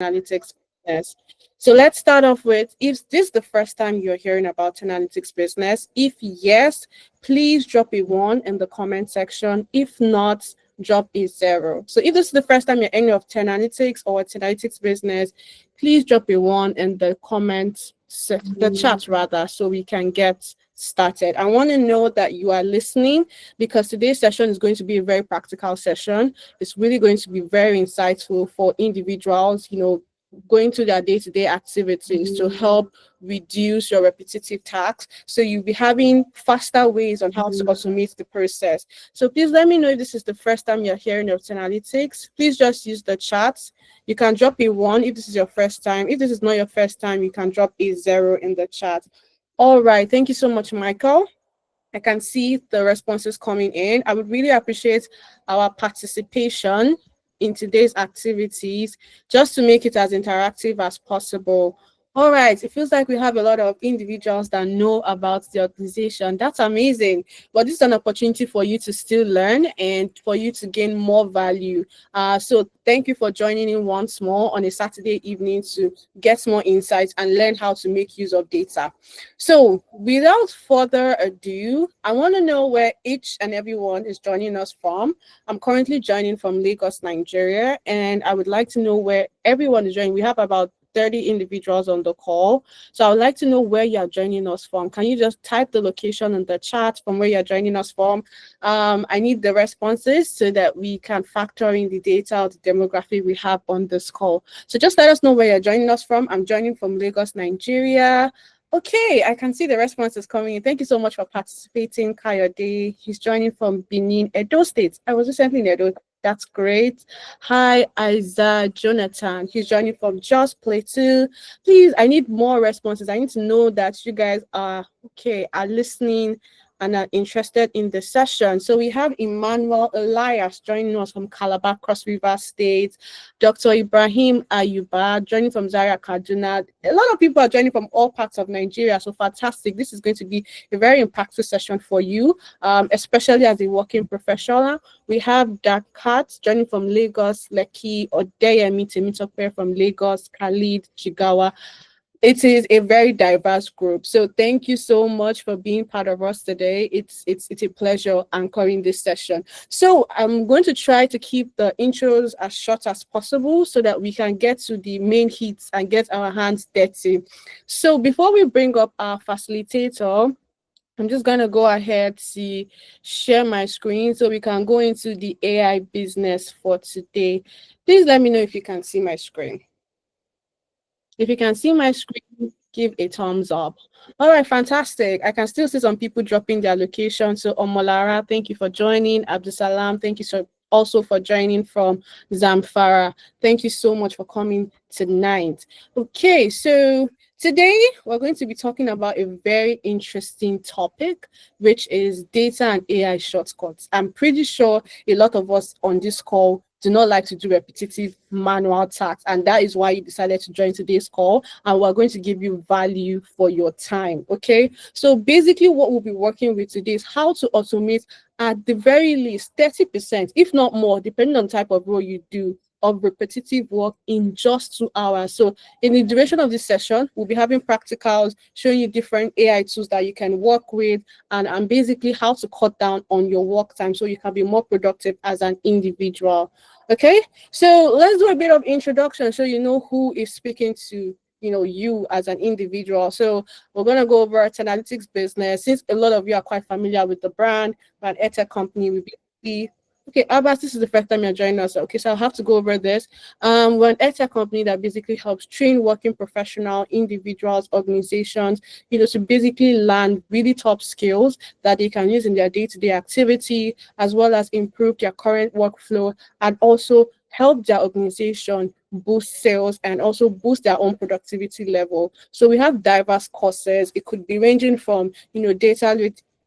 analytics business. So let's start off with, if this is the first time you're hearing about analytics business, if yes, please drop a 1 in the comment section. If not, drop a 0. So if this is the first time you're hearing of analytics or analytics business, please drop a 1 in the the chat rather, so we can get started. I want to know that you are listening, because today's session is going to be a very practical session. It's really going to be very insightful for individuals, going to their day-to-day activities to help reduce your repetitive tasks. So you'll be having faster ways on how to automate the process. So please let me know if this is the first time you're hearing of analytics. Please just use the chat. You can drop a 1 if this is your first time. If this is not your first time, you can drop a 0 in the chat. All right. Thank you so much, Michael. I can see the responses coming in. I would really appreciate our participation in today's activities, just to make it as interactive as possible. All right, it feels like we have a lot of individuals that know about the organization. That's amazing. But this is an opportunity for you to still learn and for you to gain more value. So thank you for joining in once more on a Saturday evening to get more insights and learn how to make use of data. So without further ado, I want to know where each and everyone is joining us from. I'm currently joining from Lagos, Nigeria, and I would like to know where everyone is joining. We have about 30 individuals on the call. So I would like to know where you're joining us from. Can you just type the location in the chat from where you're joining us from? I need the responses so that we can factor in the data or the demographic we have on this call. So just let us know where you're joining us from. I'm joining from Lagos, Nigeria. Okay, I can see the responses coming in. Thank you so much for participating, Kayode. He's joining from Benin, Edo State. I was recently in Edo. That's great. Hi, Isa Jonathan. He's joining from Just Plateau. Please, I need more responses. I need to know that you guys are listening and are interested in the session. So we have Emmanuel Elias joining us from Calabar, Cross River State. Dr. Ibrahim Ayuba joining from Zaria, Kaduna. A lot of people are joining from all parts of Nigeria. So fantastic. This is going to be a very impactful session for you, especially as a working professional. We have Dakat joining from Lagos, Lekki, Odeyemi Temitope from Lagos, Khalid, Chigawa. It is a very diverse group. So thank you so much for being part of us today. It's a pleasure anchoring this session. So I'm going to try to keep the intros as short as possible so that we can get to the main hits and get our hands dirty. So before we bring up our facilitator, I'm just going to go ahead to share my screen so we can go into the AI business for today. Please let me know if you can see my screen. If you can see my screen, give a thumbs up. All right, fantastic. I can still see some people dropping their location. So Omolara, thank you for joining. Abdusalam, thank you so also for joining from Zamfara. Thank you so much for coming tonight. Okay, so today we're going to be talking about a very interesting topic, which is data and AI shortcuts. I'm pretty sure a lot of us on this call do not like to do repetitive manual tasks, and that is why you decided to join today's call, and we're going to give you value for your time. Okay, so basically what we'll be working with today is how to automate at the very least 30%, if not more, depending on the type of role you do, of repetitive work in just 2 hours. So in the duration of this session, we'll be having practicals showing you different AI tools that you can work with, and basically how to cut down on your work time so you can be more productive as an individual. Okay, so let's do a bit of introduction so you know who is speaking to you as an individual. So we're going to go over analytics business. Since a lot of you are quite familiar with the brand, an EdTech company, we basically okay, Abbas, this is the first time you're joining us. Okay, so I'll have to go over this. We're an EdTech company that basically helps train working professional individuals, organizations, to basically learn really top skills that they can use in their day-to-day activity, as well as improve their current workflow and also help their organization boost sales and also boost their own productivity level. So we have diverse courses. It could be ranging from,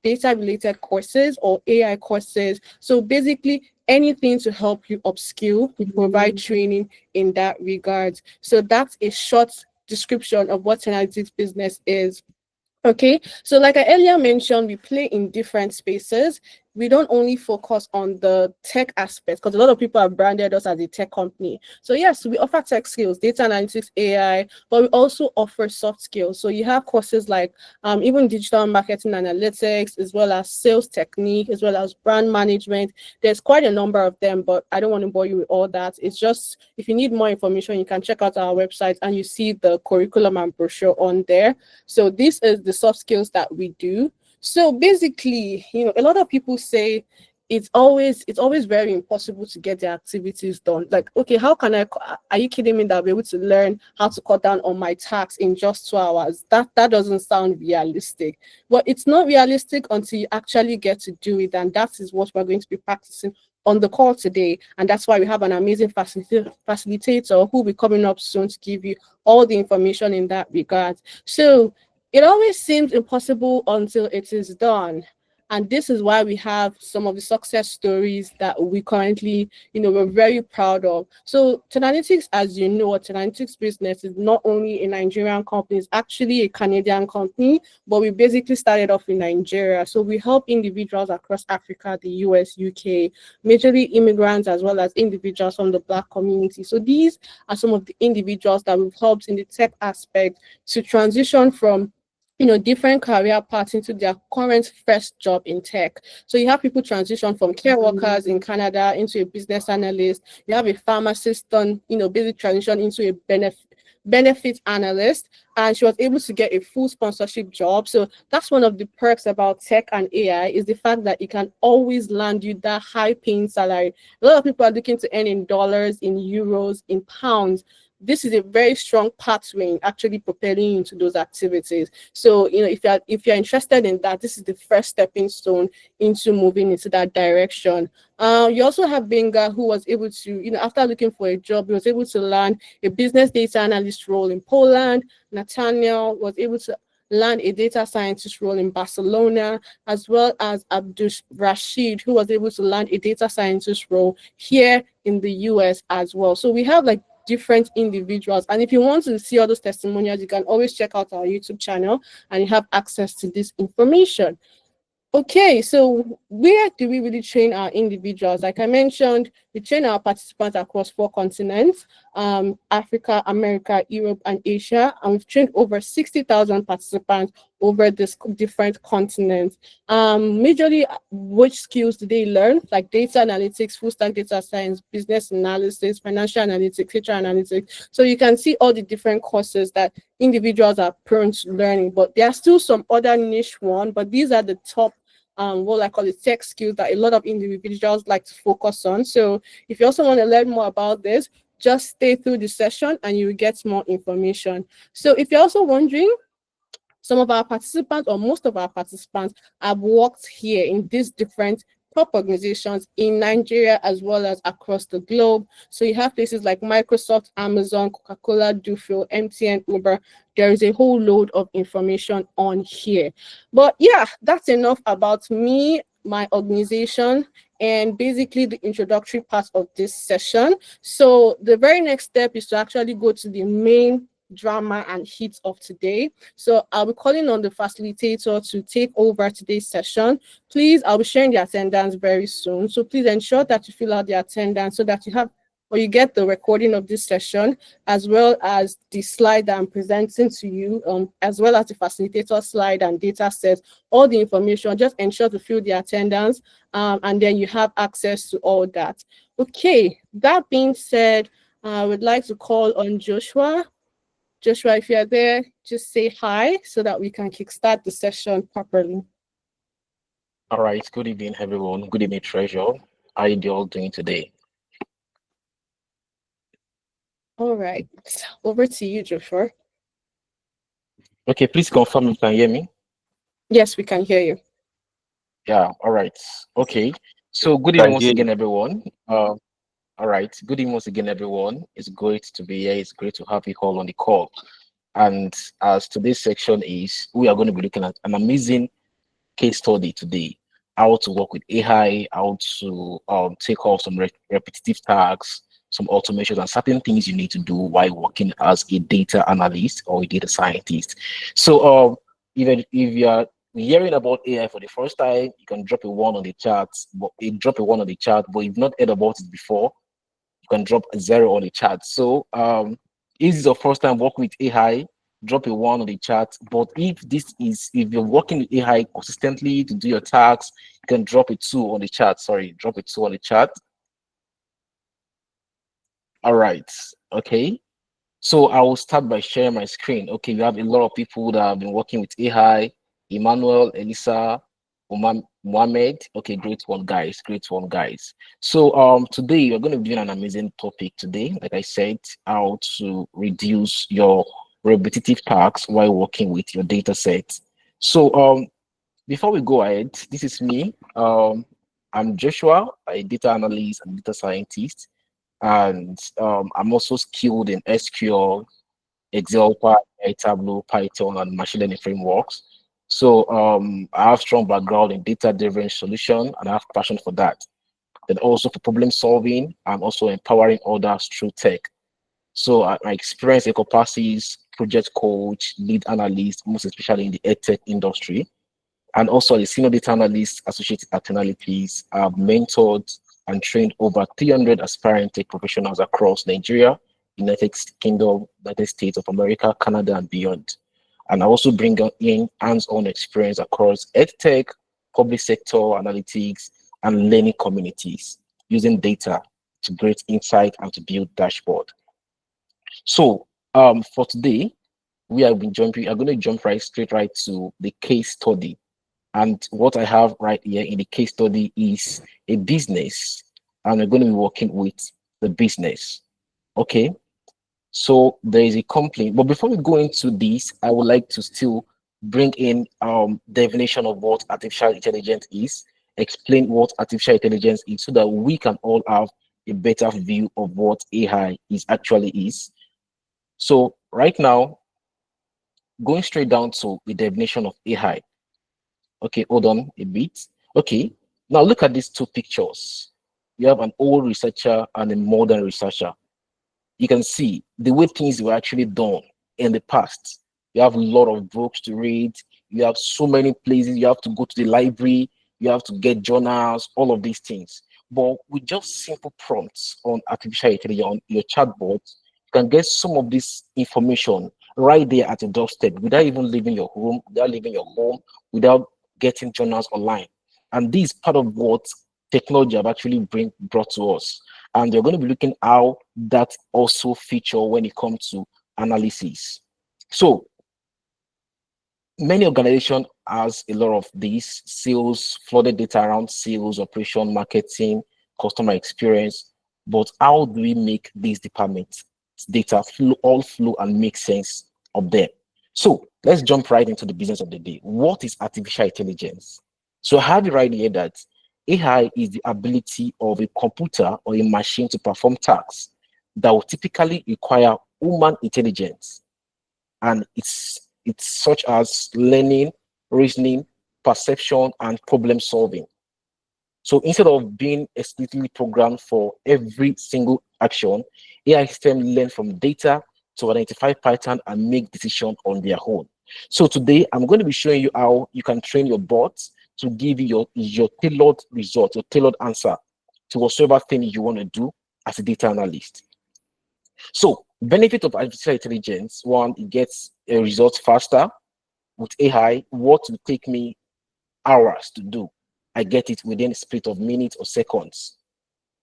data-related courses or AI courses. So basically anything to help you upskill, we provide training in that regard. So that's a short description of what analytics business is. Okay, so like I earlier mentioned, we play in different spaces. we don't only focus on the tech aspects, because a lot of people have branded us as a tech company. So yes, we offer tech skills, data analytics, AI, but we also offer soft skills. So you have courses like even digital marketing analytics, as well as sales technique, as well as brand management. There's quite a number of them, but I don't want to bore you with all that. It's just, if you need more information, you can check out our website and you see the curriculum and brochure on there. So this is the soft skills that we do. So basically, a lot of people say it's always very impossible to get the activities done. Like, okay, how can are you kidding me that I'll be able to learn how to cut down on my tax in just 2 hours? That doesn't sound realistic. But it's not realistic until you actually get to do it. And that is what we're going to be practicing on the call today. And that's why we have an amazing facilitator who will be coming up soon to give you all the information in that regard. So it always seems impossible until it is done. And this is why we have some of the success stories that we currently, we're very proud of. So Tenalytics, as you know, Tenalytics business is not only a Nigerian company, it's actually a Canadian company, but we basically started off in Nigeria. So we help individuals across Africa, the US, UK, majorly immigrants, as well as individuals from the Black community. So these are some of the individuals that we've helped in the tech aspect to transition from different career paths into their current first job in tech. So you have people transition from care workers in Canada into a business analyst. You have a pharmacist done, basic transition into a benefit analyst, and she was able to get a full sponsorship job. So that's one of the perks about tech and AI, is the fact that it can always land you that high paying salary. A lot of people are looking to earn in dollars, in euros, in pounds. This is a very strong pathway in actually propelling you into those activities. So, if you're interested in that, this is the first stepping stone into moving into that direction. You also have Benga, who was able to, after looking for a job, he was able to land a business data analyst role in Poland. Nathaniel was able to land a data scientist role in Barcelona, as well as Abdul Rashid, who was able to land a data scientist role here in the US as well. So we have different individuals, and if you want to see all those testimonials, you can always check out our YouTube channel and you have access to this information. Okay, so where do we really train our individuals? Like I mentioned, we train our participants across 4 continents, Africa, America, Europe, and Asia, and we've trained over 60,000 participants over these different continents. Majorly, which skills do they learn? Like data analytics, full stack data science, business analysis, financial analytics, HR analytics. So you can see all the different courses that individuals are prone to learning, but there are still some other niche ones, but these are the top what I call the tech skills that a lot of individuals like to focus on. So if you also want to learn more about this, just stay through the session and you will get more information. So if you're also wondering, some of our participants, or most of our participants, have worked here in these different top organizations in Nigeria as well as across the globe. So you have places like Microsoft, Amazon, Coca-Cola, Dufil, MTN, Uber. There is a whole load of information on here. But yeah, that's enough about me, my organization, and basically the introductory part of this session. So the very next step is to actually go to the main drama and heat of today. So I'll be calling on the facilitator to take over today's session. Please, I'll be sharing the attendance very soon. So please ensure that you fill out the attendance so that you get the recording of this session, as well as the slide that I'm presenting to you, as well as the facilitator slide and data set, all the information. Just ensure to fill the attendance, and then you have access to all that. Okay, that being said, I would like to call on Joshua. Joshua, if you're there, just say hi so that we can kickstart the session properly. All right. Good evening, everyone. Good evening, Treasure. How are you all doing today? All right. Over to you, Joshua. Okay, please confirm you can hear me. Yes, we can hear you. Yeah, all right. Okay. So good evening once again, everyone. All right. Good evening once again, everyone. It's great to be here. It's great to have you all on the call. And as today's section is, we are going to be looking at an amazing case study today. How to work with AI, how to take off some repetitive tasks, some automation, and certain things you need to do while working as a data analyst or a data scientist. So if you are hearing about AI for the first time, you can drop a one on the chat, but you drop a one on the chat, but you've not heard about it before, you can drop a zero on the chat. So if this is your first time working with AI, drop a one on the chat. But if you're working with AI consistently to do your tasks, you can drop a two on the chat. Sorry, drop a two on the chat. All right. Okay. So I will start by sharing my screen. Okay, we have a lot of people that have been working with AI, Emmanuel, Elisa, Mohammed. Okay, great one, guys. Great one, guys. So today we're going to be doing an amazing topic today. Like I said, how to reduce your repetitive tasks while working with your data set. So before we go ahead, this is me. I'm Joshua, a data analyst and data scientist, and I'm also skilled in SQL, Excel, Power BI, Tableau, Python, and machine learning frameworks. So I have strong background in data-driven solution, and I have passion for that. And also for problem solving, and also empowering others through tech. So my experience encompasses project coach, lead analyst, most especially in the edtech industry, and also as a senior data analyst associated at Analytics. I've mentored and trained over 300 aspiring tech professionals across Nigeria, United Kingdom, United States of America, Canada, and beyond. And I also bring in hands-on experience across EdTech, public sector analytics, and learning communities using data to create insight and to build dashboard. So for today, we are going to jump right to the case study. And what I have right here in the case study is a business, and we're going to be working with the business. Okay. So there is a complaint. But before we go into this, I would like to still bring in definition of what artificial intelligence is, explain what artificial intelligence is so that we can all have a better view of what AI is actually is. So right now, going straight down to the definition of AI. Okay, hold on a bit. Okay, now look at these two pictures. You have an old researcher and a modern researcher. You can see the way things were actually done in the past. You have a lot of books to read. You have so many places. You have to go to the library. You have to get journals, all of these things. But with just simple prompts on artificial intelligence on your chatbot, you can get some of this information right there at your doorstep without even leaving your home, without getting journals online. And this is part of what technology have actually brought to us. And you're going to be looking how that also feature when it comes to analysis. So many organizations has a lot of these sales, flooded data around sales, operation, marketing, customer experience. But how do we make these departments data flow and make sense of them? So let's jump right into the business of the day. What is artificial intelligence? So I have it right here that AI is the ability of a computer or a machine to perform tasks that will typically require human intelligence. And it's such as learning, reasoning, perception, and problem solving. So instead of being explicitly programmed for every single action, AI systems learn from data to identify pattern and make decisions on their own. So today I'm going to be showing you how you can train your bots to give you your tailored result, your tailored answer to whatsoever thing you want to do as a data analyst. So benefit of artificial intelligence, one, it gets a result faster. With AI, what will take me hours to do, I get it within a split of minutes or seconds.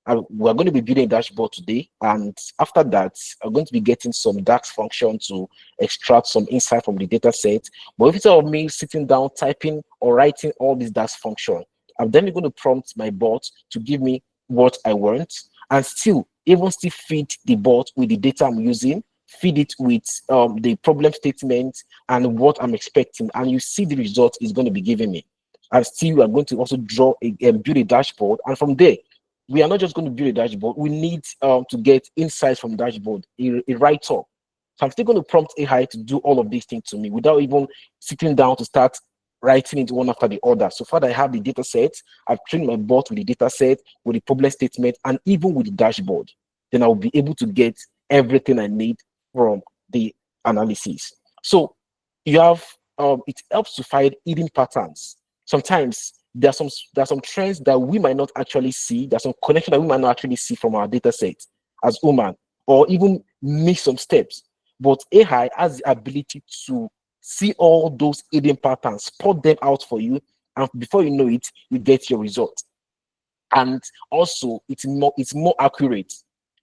And we're going to be building a dashboard today, and after that, I'm going to be getting some DAX function to extract some insight from the data set. But if it's of me sitting down, typing or writing all these DAX function, I'm then going to prompt my bot to give me what I want, and still feed the bot with the data I'm using, feed it with the problem statement and what I'm expecting, and you see the result is going to be giving me. And still, we are going to also build a dashboard, and from there, we are not just going to build a dashboard. We need to get insights from dashboard, a write-up. So I'm still going to prompt AI to do all of these things to me without even sitting down to start writing it one after the other. So far, I have the data set. I've trained my bot with the data set, with the problem statement, and even with the dashboard. Then I'll be able to get everything I need from the analysis. So you have it helps to find hidden patterns. Sometimes there are some trends that we might not actually see. There's some connection that we might not actually see from our data set as human, or even miss some steps. But AI has the ability to see all those hidden patterns, spot them out for you, and before you know it, you get your result. And also, it's more accurate.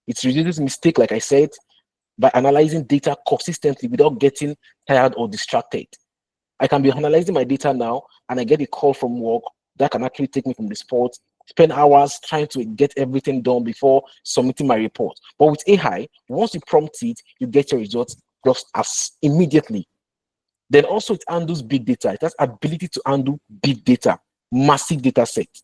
It reduces mistake, like I said, by analyzing data consistently without getting tired or distracted. I can be analyzing my data now, and I get a call from work that can actually take me from the spot, spend hours trying to get everything done before submitting my report. But with AI, once you prompt it, you get your results just as immediately. Then also it handles big data. It has ability to handle big data, massive data sets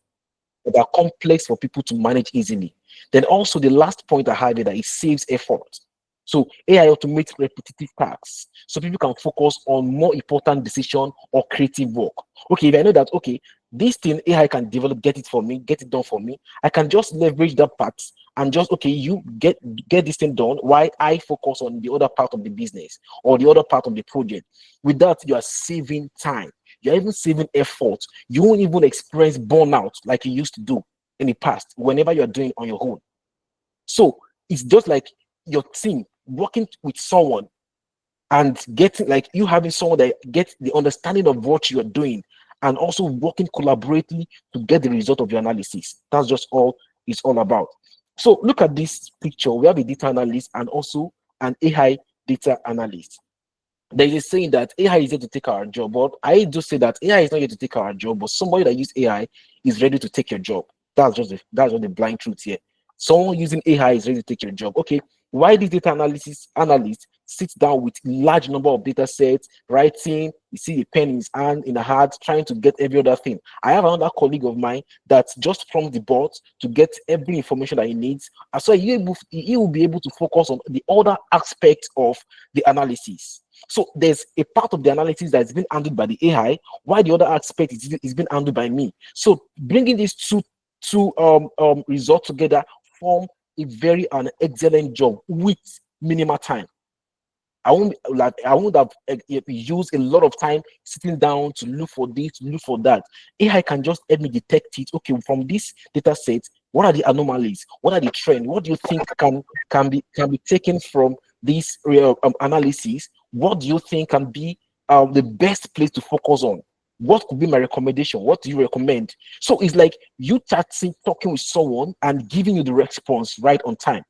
that are complex for people to manage easily. Then also the last point I had is that it saves effort. So AI automates repetitive tasks so people can focus on more important decision or creative work. Okay, if I know that, okay, this thing AI can develop, get it for me, get it done for me, I can just leverage that part and just, okay, you get this thing done while I focus on the other part of the business or the other part of the project. With that, you are saving time. You're even saving effort. You won't even experience burnout like you used to do in the past whenever you're doing on your own. So it's just like your team working with someone and getting, like, you having someone that gets the understanding of what you're doing and also working collaboratively to get the result of your analysis. That's just all it's all about. So look at this picture. We have a data analyst and also an AI data analyst. There is a saying that AI is here to take our job, but I do say that AI is not here to take our job, but somebody that uses AI is ready to take your job. That's just the blind truth here. Someone using AI is ready to take your job. Okay, why this data analysis analyst sits down with large number of data sets, writing, you see a pen in his hand, in the heart, trying to get every other thing. I have another colleague of mine that just from the bot to get every information that he needs. And so he will be able to focus on the other aspect of the analysis. So there's a part of the analysis that's been handled by the AI, while the other aspect is being handled by me. So bringing these two results together form a very an excellent job with minimal time. I won't have used a lot of time sitting down to look for this, to look for that. AI can just help me detect it. Okay, from this data set, what are the anomalies? What are the trends? What do you think can be taken from this analysis? What do you think can be the best place to focus on? What could be my recommendation? What do you recommend? So it's like you talking with someone and giving you the response right on time.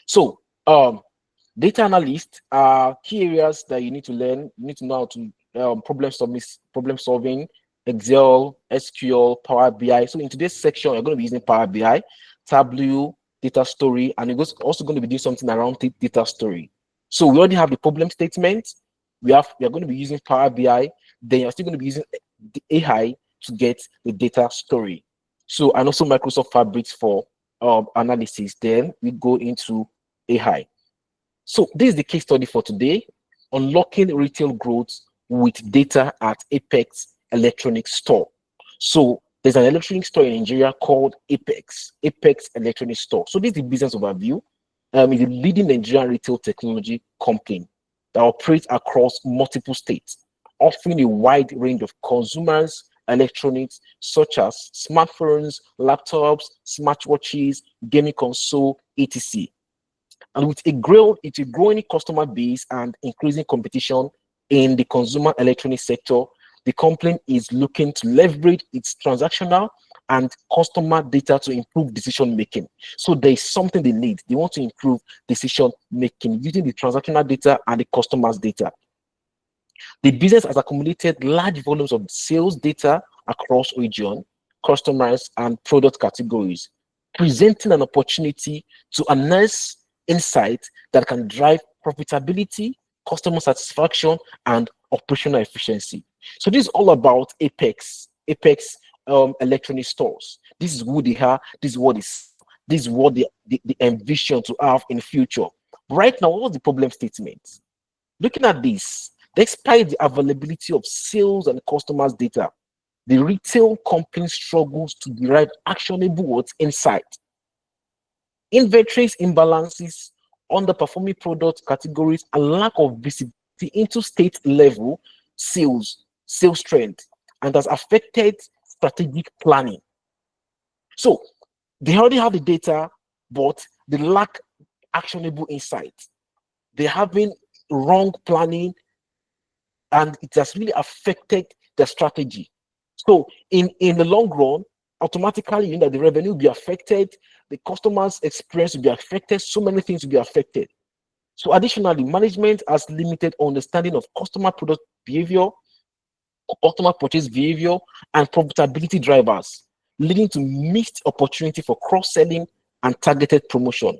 So data analyst are key areas that you need to learn. You need to know how to problem solving, Excel, SQL, Power BI. So in today's section, you're going to be using Power BI, Tableau, data story, and you're also going to be doing something around data story. So we already have the problem statement. We are going to be using Power BI. Then you're still going to be using the AI to get the data story. So and also Microsoft Fabrics for analysis. Then we go into AI. So this is the case study for today: unlocking retail growth with data at Apex Electronics Store. So there's an electronic store in Nigeria called Apex Electronics Store. So this is the business overview. It's a leading Nigerian retail technology company that operates across multiple states, offering a wide range of consumers electronics such as smartphones, laptops, smartwatches, gaming console, etc. And with a growing customer base and increasing competition in the consumer electronics sector, the company is looking to leverage its transactional and customer data to improve decision making. So there is something they need. They want to improve decision making using the transactional data and the customer's data. The business has accumulated large volumes of sales data across region, customers, and product categories, presenting an opportunity to harness insight that can drive profitability, customer satisfaction, and operational efficiency. So this is all about Apex electronic stores. This is who they are. This is what they envision to have in the future. Right now, what's the problem statement? Looking at this, despite the availability of sales and customers' data, the retail company struggles to derive actionable insight. Inventories imbalances, underperforming product categories, and lack of visibility into state level sales trend, and has affected strategic planning. So they already have the data, but they lack actionable insights. They're having wrong planning, and it has really affected the strategy. So in the long run, automatically, you know, the revenue will be affected, the customer's experience will be affected, so many things will be affected. So additionally, management has limited understanding of customer product behavior, customer purchase behavior, and profitability drivers, leading to missed opportunity for cross-selling and targeted promotion.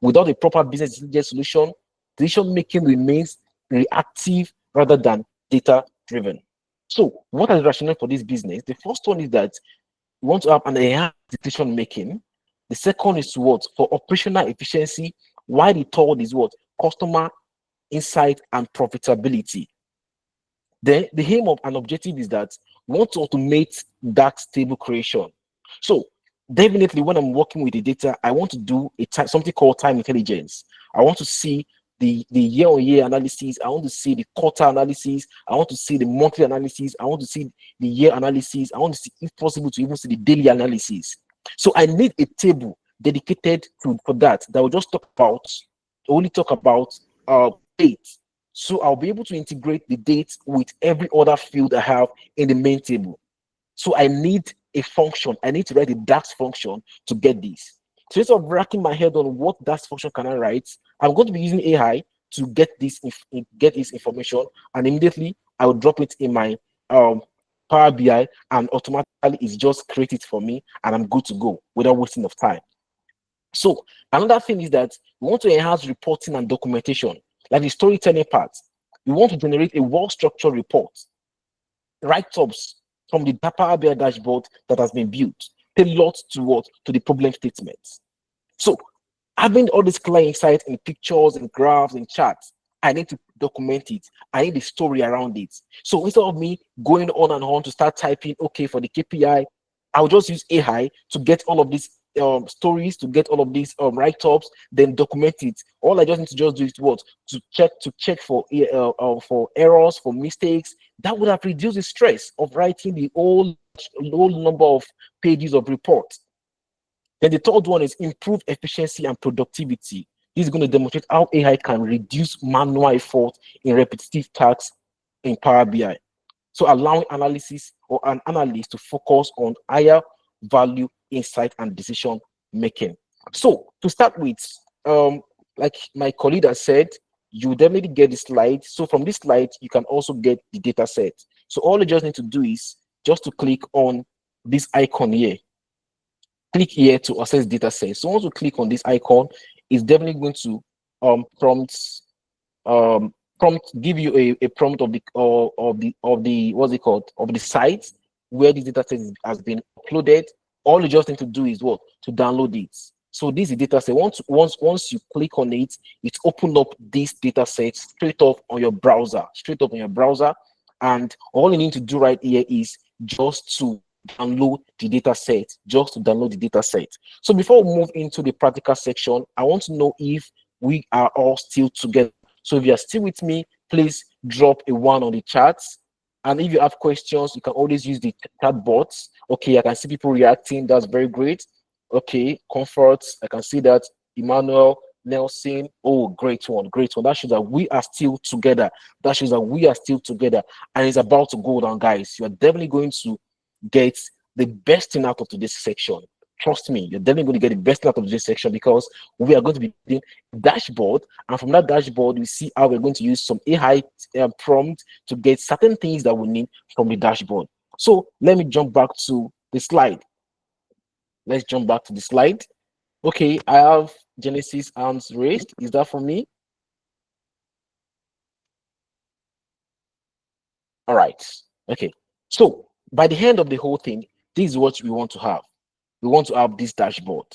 Without a proper business intelligence solution, decision making remains reactive rather than data driven. So, what is the rationale for this business? The first one is that we want to have an enhanced decision making. The second is what? For operational efficiency. Why the third is what? Customer insight and profitability. Then the aim of an objective is that we want to automate that stable creation. So definitely when I'm working with the data, I want to do something called time intelligence. I want to see the year-on-year analysis. I want to see the quarter analysis. I want to see the monthly analysis. I want to see the year analysis. I want to see, if possible, to even see the daily analysis. So I need a table dedicated for that will just only talk about dates. So I'll be able to integrate the dates with every other field I have in the main table. So I need a function. I need to write a DAX function to get this. So instead of racking my head on what DAX function can I write, I'm going to be using AI to get this information, and immediately I will drop it in my Power BI, and automatically it's just created for me, and I'm good to go without wasting of time. So another thing is that we want to enhance reporting and documentation, like the storytelling part. We want to generate a well-structured report, write-ups from the Power BI dashboard that has been built, tailored to the problem statements. So having all this clear insight in pictures and graphs and charts, I need to document it. I need the story around it. So instead of me going on and on to start typing, okay, for the KPI, I'll just use AI to get all of these stories, to get all of these write-ups, then document it. All I just need to just do is to check for errors, for mistakes. That would have reduced the stress of writing the whole number of pages of reports. Then the third one is improve efficiency and productivity. This is going to demonstrate how AI can reduce manual effort in repetitive tasks in Power BI. So allowing analysis or an analyst to focus on higher value insight and decision making. So to start with, like my colleague has said, you definitely get the slide. So from this slide, you can also get the data set. So all you just need to do is just to click on this icon here. Click here to access data set. So once you click on this icon, it's definitely going to give you a prompt of the what's it called, of the site where this data set has been uploaded. All you just need to do is to download it. So this is data set. Once you click on it, it's opened up this data set straight up on your browser, and all you need to do right here is just to download the data set, So before we move into the practical section, I want to know if we are all still together. So if you are still with me, please drop a 1 on the charts. And if you have questions, you can always use the chat bots. Okay, I can see people reacting. That's very great. Okay, Comfort, I can see that. Emmanuel, Nelson, oh, great one. That shows that we are still together. And it's about to go down, guys. You are definitely going to get the best thing out of today's section. Trust me, you're definitely going to get the best out of this section, because we are going to be doing a dashboard, and from that dashboard we see how we're going to use some AI prompt to get certain things that we need from the dashboard. So let me jump back to the slide. Let's jump back to the slide. Okay, I have Genesis arms raised. Is that for me? All right. Okay. So by the end of the whole thing, this is what we want to have. We want to have this dashboard.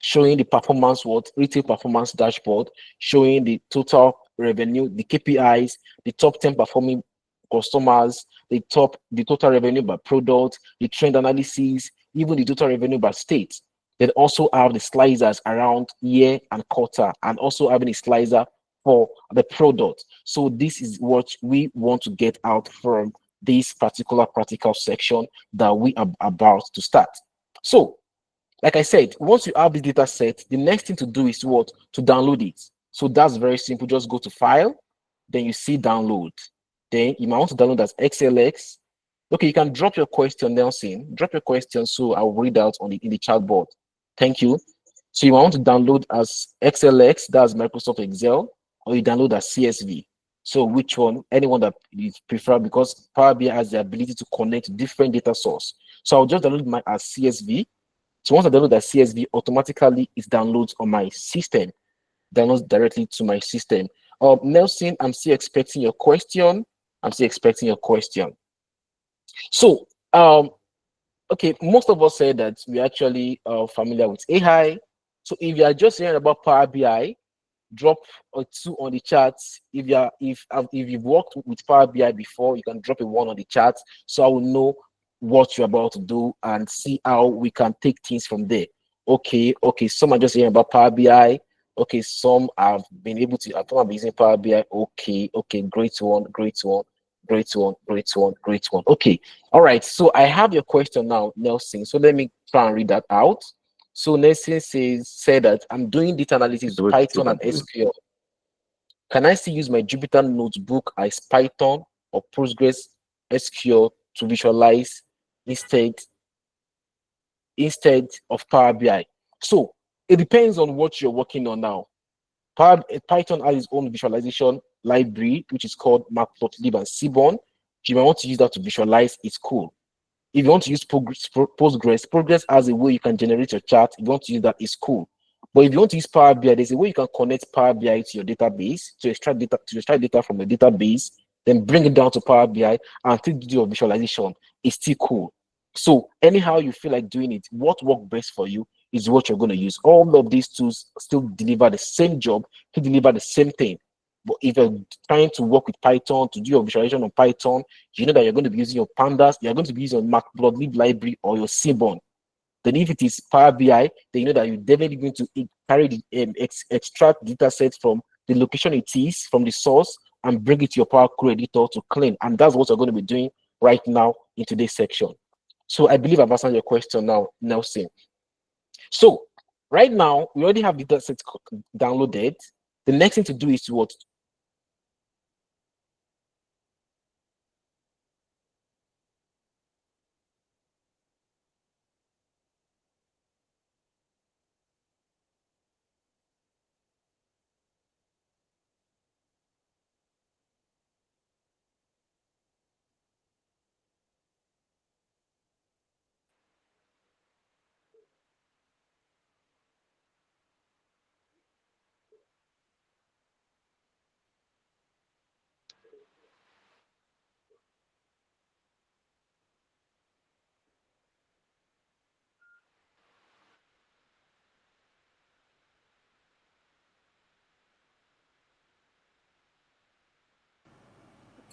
Showing the performance, retail performance dashboard, showing the total revenue, the KPIs, the top 10 performing customers, the total revenue by product, the trend analysis, even the total revenue by state. Then also have the slicers around year and quarter, and also having a slicer for the product. So this is what we want to get out from this particular practical section that we are about to start. So, like I said, once you have the data set, the next thing to do is what? To download it. So that's very simple. Just go to File, then you see Download. Then you might want to download as XLX. Okay, you can drop your question, Nelson. Drop your question so I'll read out on in the chat board. Thank you. So you want to download as XLX, that's Microsoft Excel, or you download as CSV. So which one? Anyone that you prefer, because Power BI has the ability to connect different data source. So I'll just download my as CSV. So once I download that CSV, automatically it downloads on my system, downloads directly to my system. Nelson, I'm still expecting your question. I'm still expecting your question. So, okay, most of us say that we're actually familiar with AI. So if you are just hearing about Power BI, drop a 2 on the chat. If you've worked with Power BI before, you can drop a 1 on the chat so I will know what you're about to do and see how we can take things from there. Okay, some are just hearing about Power BI. Okay, some have been able to have been using Power BI. Okay, great one, great one, great one, great one, great one. Okay, all right. So I have your question now, Nelson. So let me try and read that out. So Nelson said that I'm doing data analysis with Python and SQL. Can I still use my Jupyter notebook as Python or Postgres SQL to visualize instead of Power BI? So it depends on what you're working on now. Python has its own visualization library, which is called Matplotlib and Seaborn. You might want to use that to visualize. It's cool. If you want to use Postgres has a way you can generate your chart. If you want to use that, it's cool. But if you want to use Power BI, there's a way you can connect Power BI to your database to extract data from the database, then bring it down to Power BI and still do your visualization. It's still cool. So anyhow you feel like doing it, what works best for you is what you're going to use. All of these tools still deliver the same job, to deliver the same thing. But if you're trying to work with Python to do your visualization on Python, you know that you're going to be using your pandas, you're going to be using your Matplotlib library or your Seaborn. Then if it is Power BI, then you know that you're definitely going to carry the extract data set from the location it is, from the source, and bring it to your Power Query editor to clean. And that's what you're going to be doing right now in today's section. So I believe I've answered your question now, Nelson. So right now, we already have the data set downloaded. The next thing to do is to what?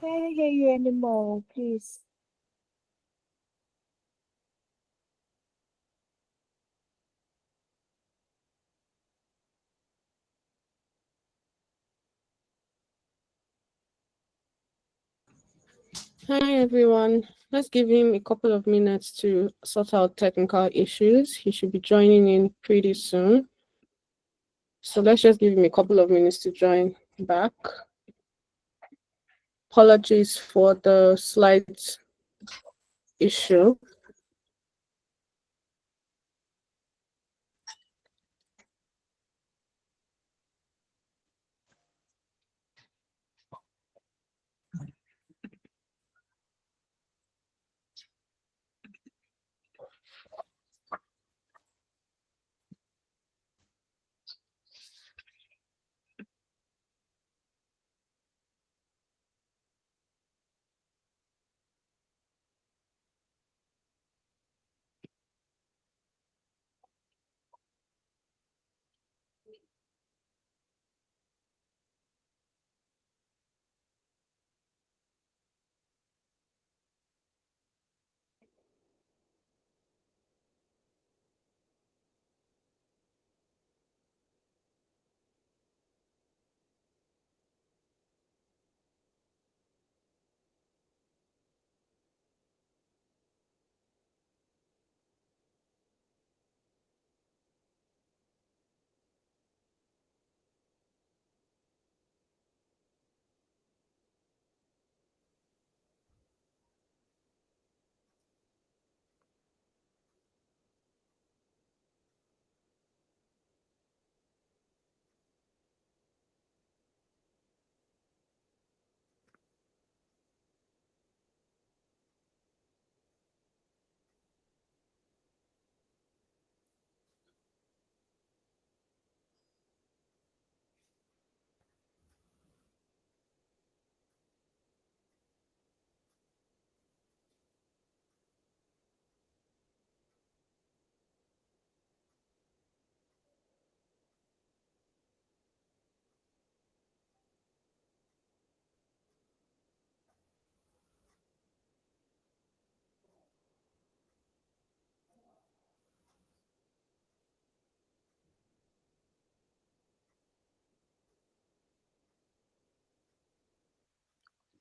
Can't hear you anymore, please. Hi everyone. Let's give him a couple of minutes to sort out technical issues. He should be joining in pretty soon. So let's just give him a couple of minutes to join back. Apologies for the slight issue.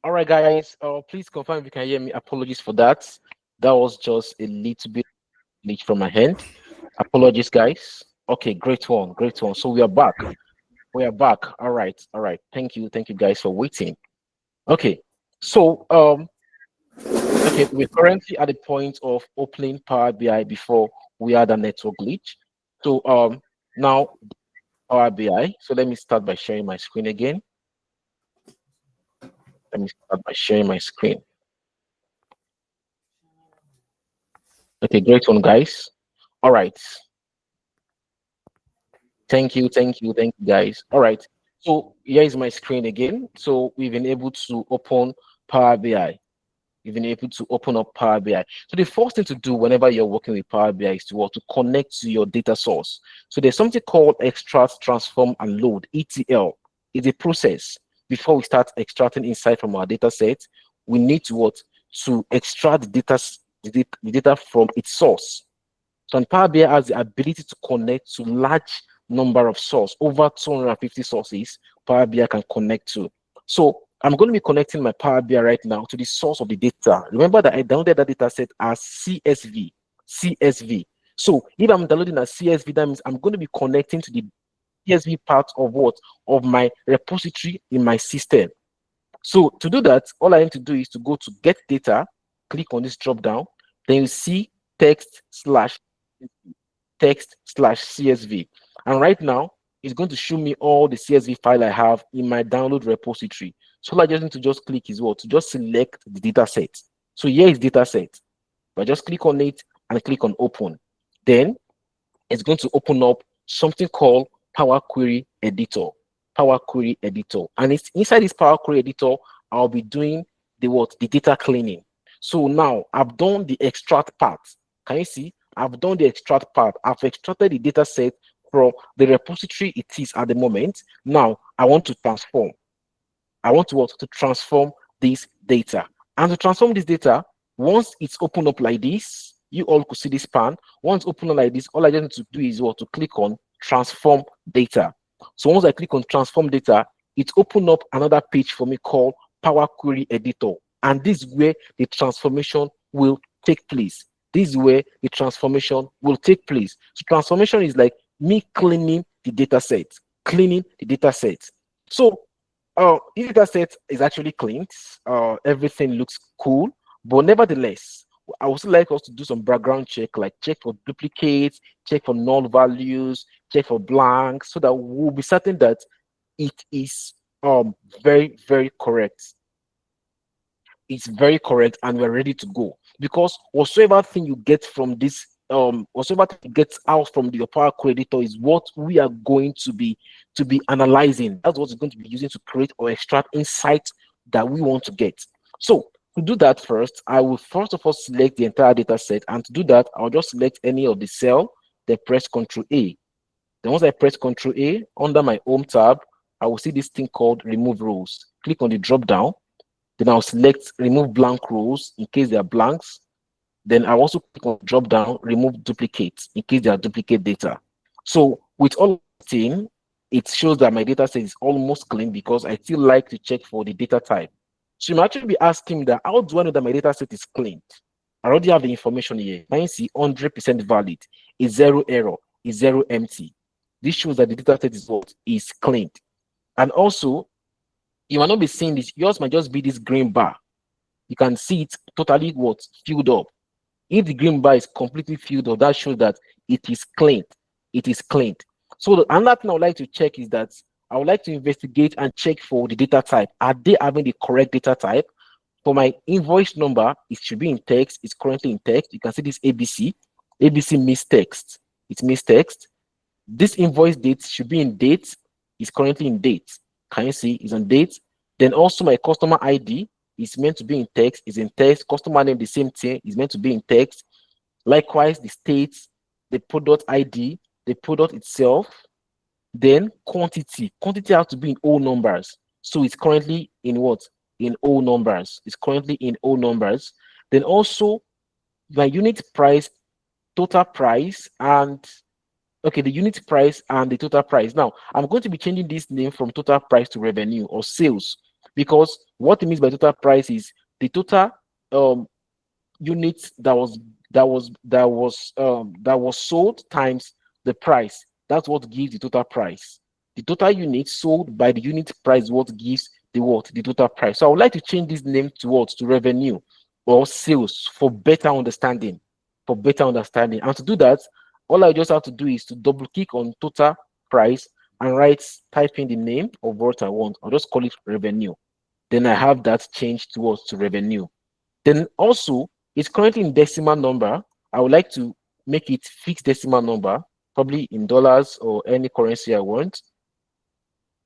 All right, guys. Please confirm if you can hear me. Apologies for that. That was just a little bit glitch from my hand. Apologies, guys. Okay, great one, great one. So we are back. We are back. All right, all right. Thank you, guys, for waiting. Okay, so okay, we're currently at the point of opening Power BI before we had a network glitch. So now Power BI. So let me start by sharing my screen again. Let me start by sharing my screen. Okay, great one, guys. All right. Thank you, guys. All right. So here is my screen again. So we've been able to open Power BI. You've been able to open up Power BI. So the first thing to do whenever you're working with Power BI is to what? To connect to your data source. So there's something called extract, transform, and load, ETL. It's a process. Before we start extracting insight from our data set, we need to what? To extract the data from its source. So Power BI has the ability to connect to large number of sources, over 250 sources Power BI can connect to. So I'm going to be connecting my Power BI right now to the source of the data. Remember that I downloaded that data set as CSV. CSV. So if I'm downloading a CSV, that means I'm going to be connecting to the CSV part of what? Of my repository in my system. So to do that, all I need to do is to go to get data, click on this drop down, then you see text slash CSV. And right now, it's going to show me all the CSV file I have in my download repository. So all I just need to just click is what? To just select the data set. So here is data set. I just click on it and click on open. Then it's going to open up something called Power Query Editor. Power Query Editor. And it's inside this Power Query Editor, I'll be doing the what? The data cleaning. So now I've done the extract part. Can you see? I've done the extract part. I've extracted the data set from the repository it is at the moment. Now I want to transform. I want to what? To transform this data. And to transform this data, once it's opened up like this, you all could see this pan. Once open up like this, all I just need to do is what? To click on transform data. So once I click on transform data, it opened up another page for me called Power Query Editor. And this is where the transformation will take place. This is where the transformation will take place. So transformation is like me cleaning the data set, cleaning the data set. So this data set is actually cleaned. Everything looks cool, but nevertheless, I would still like us to do some background check, like check for duplicates, check for null values, check for blanks, so that we'll be certain that it is very, very correct. It's very correct, and we're ready to go. Because whatsoever thing you get from this, whatsoever thing you get out from your Power Query Editor is what we are going to be analyzing. That's what we're going to be using to create or extract insights that we want to get. So to do that first, I will first of all select the entire data set, and to do that, I'll just select any of the cell, then press Ctrl A. Then once I press Ctrl A, under my Home tab, I will see this thing called Remove Rows. Click on the drop down. Then I'll select Remove Blank Rows in case they are blanks. Then I'll also click on drop down, Remove Duplicates in case they are duplicate data. So with all thing, it shows that my data set is almost clean because I still like to check for the data type. So you might actually be asking that, how do I know that my data set is cleaned? I already have the information here. Now you see 100% valid, is zero error, is zero empty. This shows that the data set is what? Is cleaned. And also, you might not be seeing this. Yours might just be this green bar. You can see it totally what? Filled up. If the green bar is completely filled up, that shows that it is cleaned. It is cleaned. So another thing I would like to check is that I would like to investigate and check for the data type. Are they having the correct data type? For my invoice number, it should be in text. It's currently in text. You can see this ABC. ABC means text. It means text. This invoice date should be in date. It's currently in date. Can you see? It's on date. Then also my customer ID is meant to be in text. Is in text. Customer name, the same thing, is meant to be in text. Likewise, the states, the product ID, the product itself. Then quantity. Quantity has to be in whole numbers. So it's currently in what? In whole numbers. It's currently in whole numbers. Then also my unit price, total price, and okay, the unit price and the total price. Now I'm going to be changing this name from total price to revenue or sales, because what it means by total price is the total units that was sold times the price. That's what gives the total price. The total units sold by the unit price what gives the total price. So I would like to change this name to what? To revenue or sales for better understanding. For better understanding. And to do that, all I just have to do is to double click on total price and type in the name of what I want. I'll just call it revenue. Then I have that changed towards to revenue. Then also, it's currently in decimal number. I would like to make it fixed decimal number, probably in dollars or any currency I want.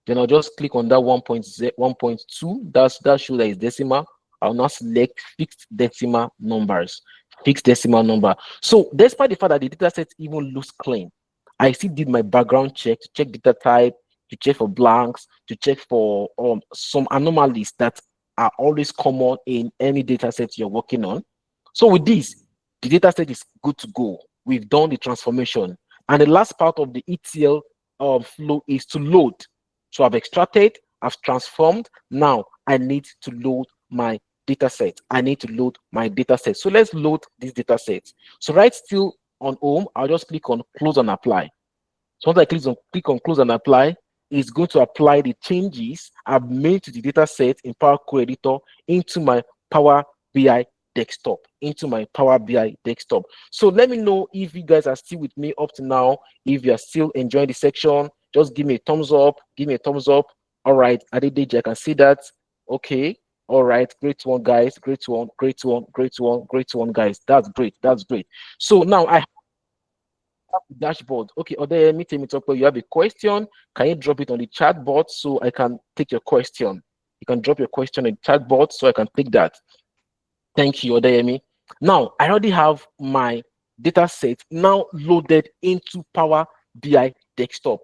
Then I'll just click on that 1.2. That shows that it's decimal. I'll now select fixed decimal numbers. Fixed decimal number. So despite the fact that the data set even looks clean, I still did my background check to check data type, to check for blanks, to check for some anomalies that are always common in any data set you're working on. So with this, the data set is good to go. We've done the transformation. And the last part of the ETL flow is to load. So I've extracted, I've transformed. Now I need to load my data set. I need to load my data set. So let's load this data set. So right still on home, I'll just click on close and apply. So once I click on close and apply, it's going to apply the changes I've made to the data set in Power Query Editor into my Power BI desktop. So let me know if you guys are still with me up to now. If you are still enjoying the section, just give me a thumbs up. All right, Adedeji, I can see that. Okay. All right, great one, guys. Great one, guys. That's great. So now I dashboard. Okay, Odeyemi Temitope, you have a question. Can you drop it on the chat board so I can take your question? You can drop your question in the chat board so I can take that. Thank you, Odeyemi. Now, I already have my data set now loaded into Power BI desktop.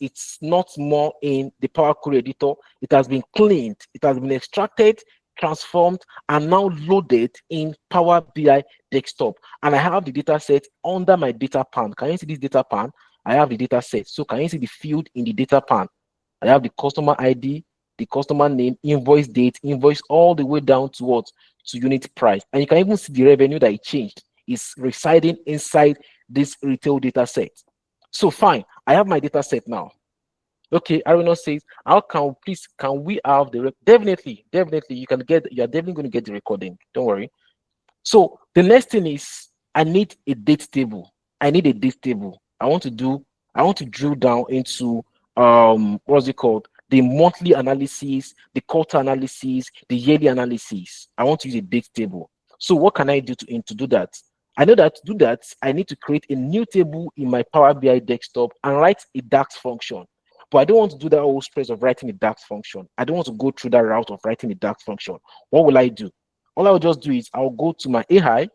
It's not more in the Power Query Editor. It has been cleaned. It has been extracted, transformed, and now loaded in Power BI desktop. And I have the data set under my data pan. Can you see this data pan? I have the data set. So can you see the field in the data pan? I have the customer ID, the customer name, invoice date, invoice all the way down to what? To unit price. And you can even see the revenue that it changed. It's residing inside this retail data set. So fine, I have my data set now. Okay, Aruna says, can we have the definitely you're definitely going to get the recording. Don't worry. So the next thing is I need a date table. I want to drill down into what's it called? The monthly analysis, the quarter analysis, the yearly analysis. I want to use a date table. So what can I do to do that? I know that to do that, I need to create a new table in my Power BI desktop and write a DAX function. But I don't want to do that whole stress of writing a DAX function. I don't want to go through that route of writing a DAX function. What will I do? All I will just do is I'll go to my AI,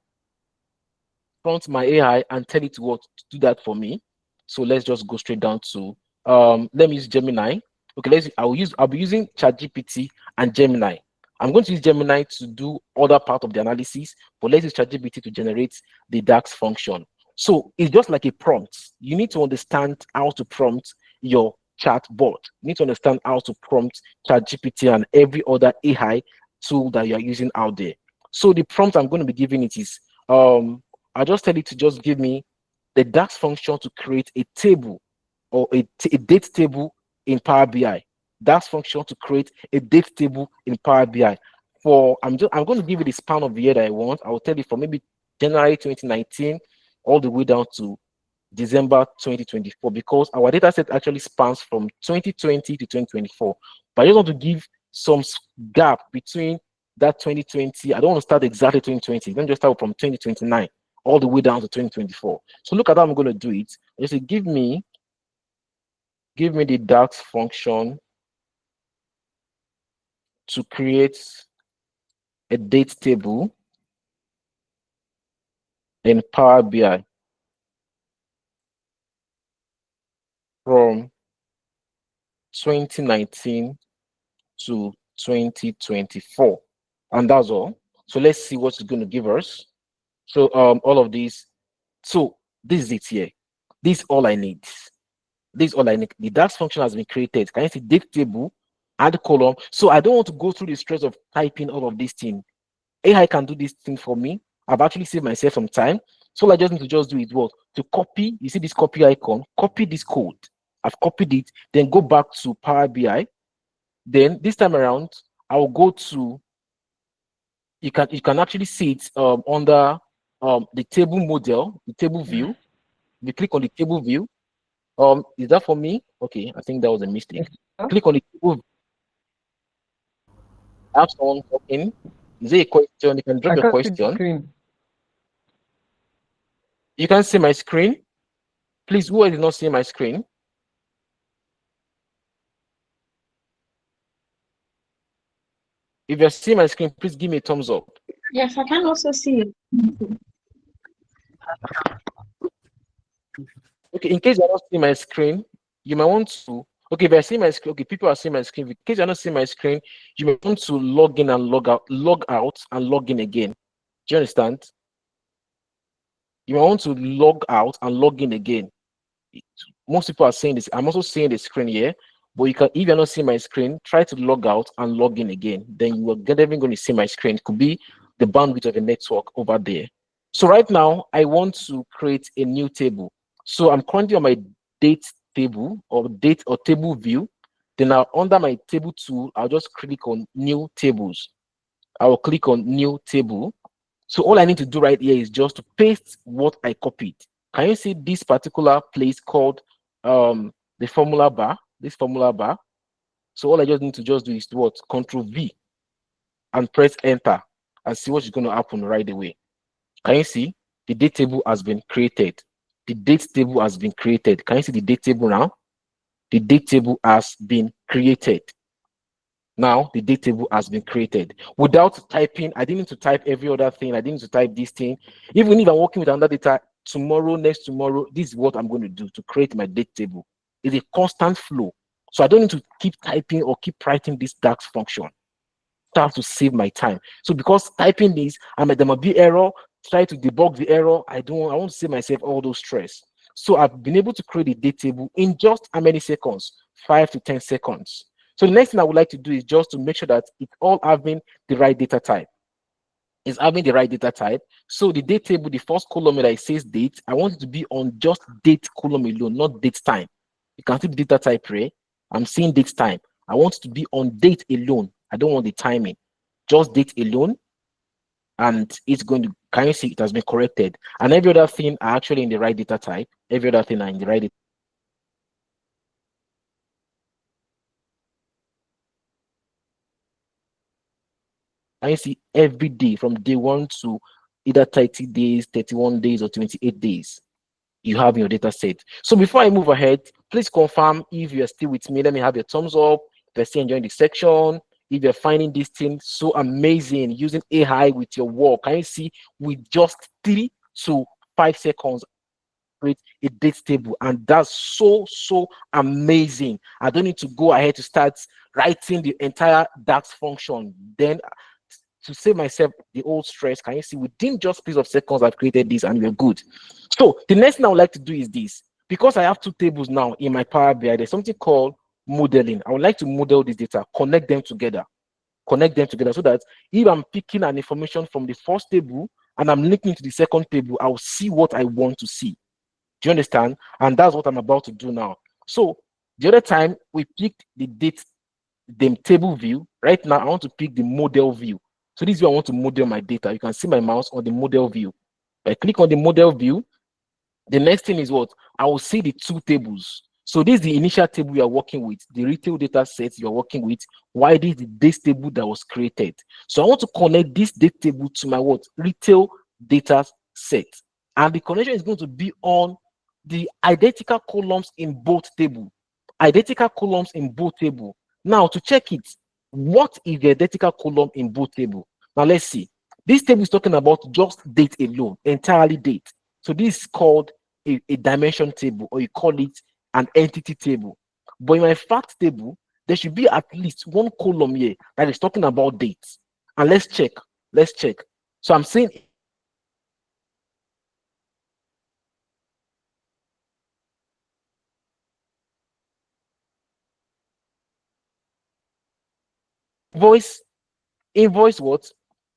prompt my AI, and tell it to do that for me. So let's just go straight down to let me use Gemini. Okay, I'll be using ChatGPT and Gemini. I'm going to use Gemini to do other part of the analysis, but let's use ChatGPT to generate the DAX function. So it's just like a prompt. You need to understand how to prompt your chatbot. You need to understand how to prompt ChatGPT and every other AI tool that you're using out there. So the prompt I'm going to be giving it is, I'll just tell it to just give me the DAX function to create a table or a date table in Power BI. DAX function to create a date table in Power BI. I'm going to give it the span of the year that I want. I will tell it from maybe January 2019 all the way down to December 2024, because our data set actually spans from 2020 to 2024. But I just want to give some gap between that 2020. I don't want to start exactly 2020. Let me just start from 2029 all the way down to 2024. So look at how I'm going to do it. I say give me the DAX function to create a date table in Power BI from 2019 to 2024, and that's all. So let's see what it's going to give us. So all of these. So this is it here. This is all I need. The DAX function has been created. Can you see date table add column. So I don't want to go through the stress of typing all of these things. AI can do this thing for me. I've actually saved myself some time. So all I just need to just do is what? To copy. You see this copy icon? Copy this code. I've copied it. Then go back to Power BI. Then this time around, I will go to, you can actually see it under the table model, the table view. You click on the table view. Is that for me? Okay, I think that was a mistake. Click on the table. Have someone talking. Is it a question? You can drop I your can't see the question. screen. You can see my screen. Please, who is not seeing my screen? If you're seeing my screen, please give me a thumbs up. Yes, I can also see it. Okay, in case you're not seeing my screen, you might want to. Okay, if I see my screen, okay, people are seeing my screen. In case you're not seeing my screen, you may want to log in and log out and log in again. Do you understand? You might want to log out and log in again. Most people are saying this. I'm also seeing the screen here, but you can, if you're not seeing my screen, try to log out and log in again. Then you are even going to see my screen. It could be the bandwidth of a network over there. So right now, I want to create a new table. So I'm currently on my date table or date or table view. Then now under my table tool, I'll just click on new tables. I will click on new table. So all I need to do right here is just to paste what I copied. Can you see this particular place called the formula bar? This formula bar. So all I just need to just do is to what? Control V and press enter and see what's going to happen right away. Can you see the date table has been created? The date table has been created. Can you see the date table now? The date table has been created. Now the date table has been created without typing. I didn't need to type every other thing. I didn't need to type this thing. Even if I'm working with another data tomorrow, next tomorrow, this is what I'm going to do to create my date table. It's a constant flow. So I don't need to keep typing or keep writing this DAX function. I have to save my time. So because typing this, there might be error, try to debug the error. I want to save myself all those stress. So I've been able to create a date table in just how many seconds? 5 to 10 seconds. So the next thing I would like to do is just to make sure that it's all having the right data type. It's having the right data type. So the date table, the first column that it says date, I want it to be on just date column alone, not date time. You can see the data type here. I'm seeing date time. I want it to be on date alone. I don't want the timing. Just date alone. And it's going to, can you see it has been corrected? And every other thing are actually in the right data type. Every other thing are in the right data. I see every day from day one to either 30 days, 31 days, or 28 days. You have your data set. So before I move ahead, please confirm if you're still with me. Let me have your thumbs up. If you're still enjoying the section, if you're finding this thing so amazing using AI with your work, can you see with just 3 to 5 seconds create a date table? And that's so amazing. I don't need to go ahead to start writing the entire DAX function. Then to save myself the old stress, can you see within just piece of seconds I've created this and we're good. So the next thing I would like to do is this. Because I have 2 tables now in my Power BI, there's something called modeling. I would like to model this data, connect them together so that if I'm picking an information from the first table and I'm linking to the second table, I'll see what I want to see. Do you understand? And that's what I'm about to do now. So the other time we picked the date, the table view. Right now, I want to pick the model view. So this is where I want to model my data. You can see my mouse on the model view. If I click on the model view, the next thing is what? I will see the 2 tables. So this is the initial table you are working with, the retail data set you are working with. Why this is the date table that was created? So I want to connect this date table to my what? Retail data set. And the connection is going to be on the identical columns in both table. Identical columns in both table. Now to check it, what is the identical column in both table? Now let's see. This table is talking about just date alone, entirely date. So this is called a dimension table, or you call it an entity table. But in my fact table, there should be at least 1 column here that is talking about dates. And let's check. Let's check. So I'm saying invoice, invoice what?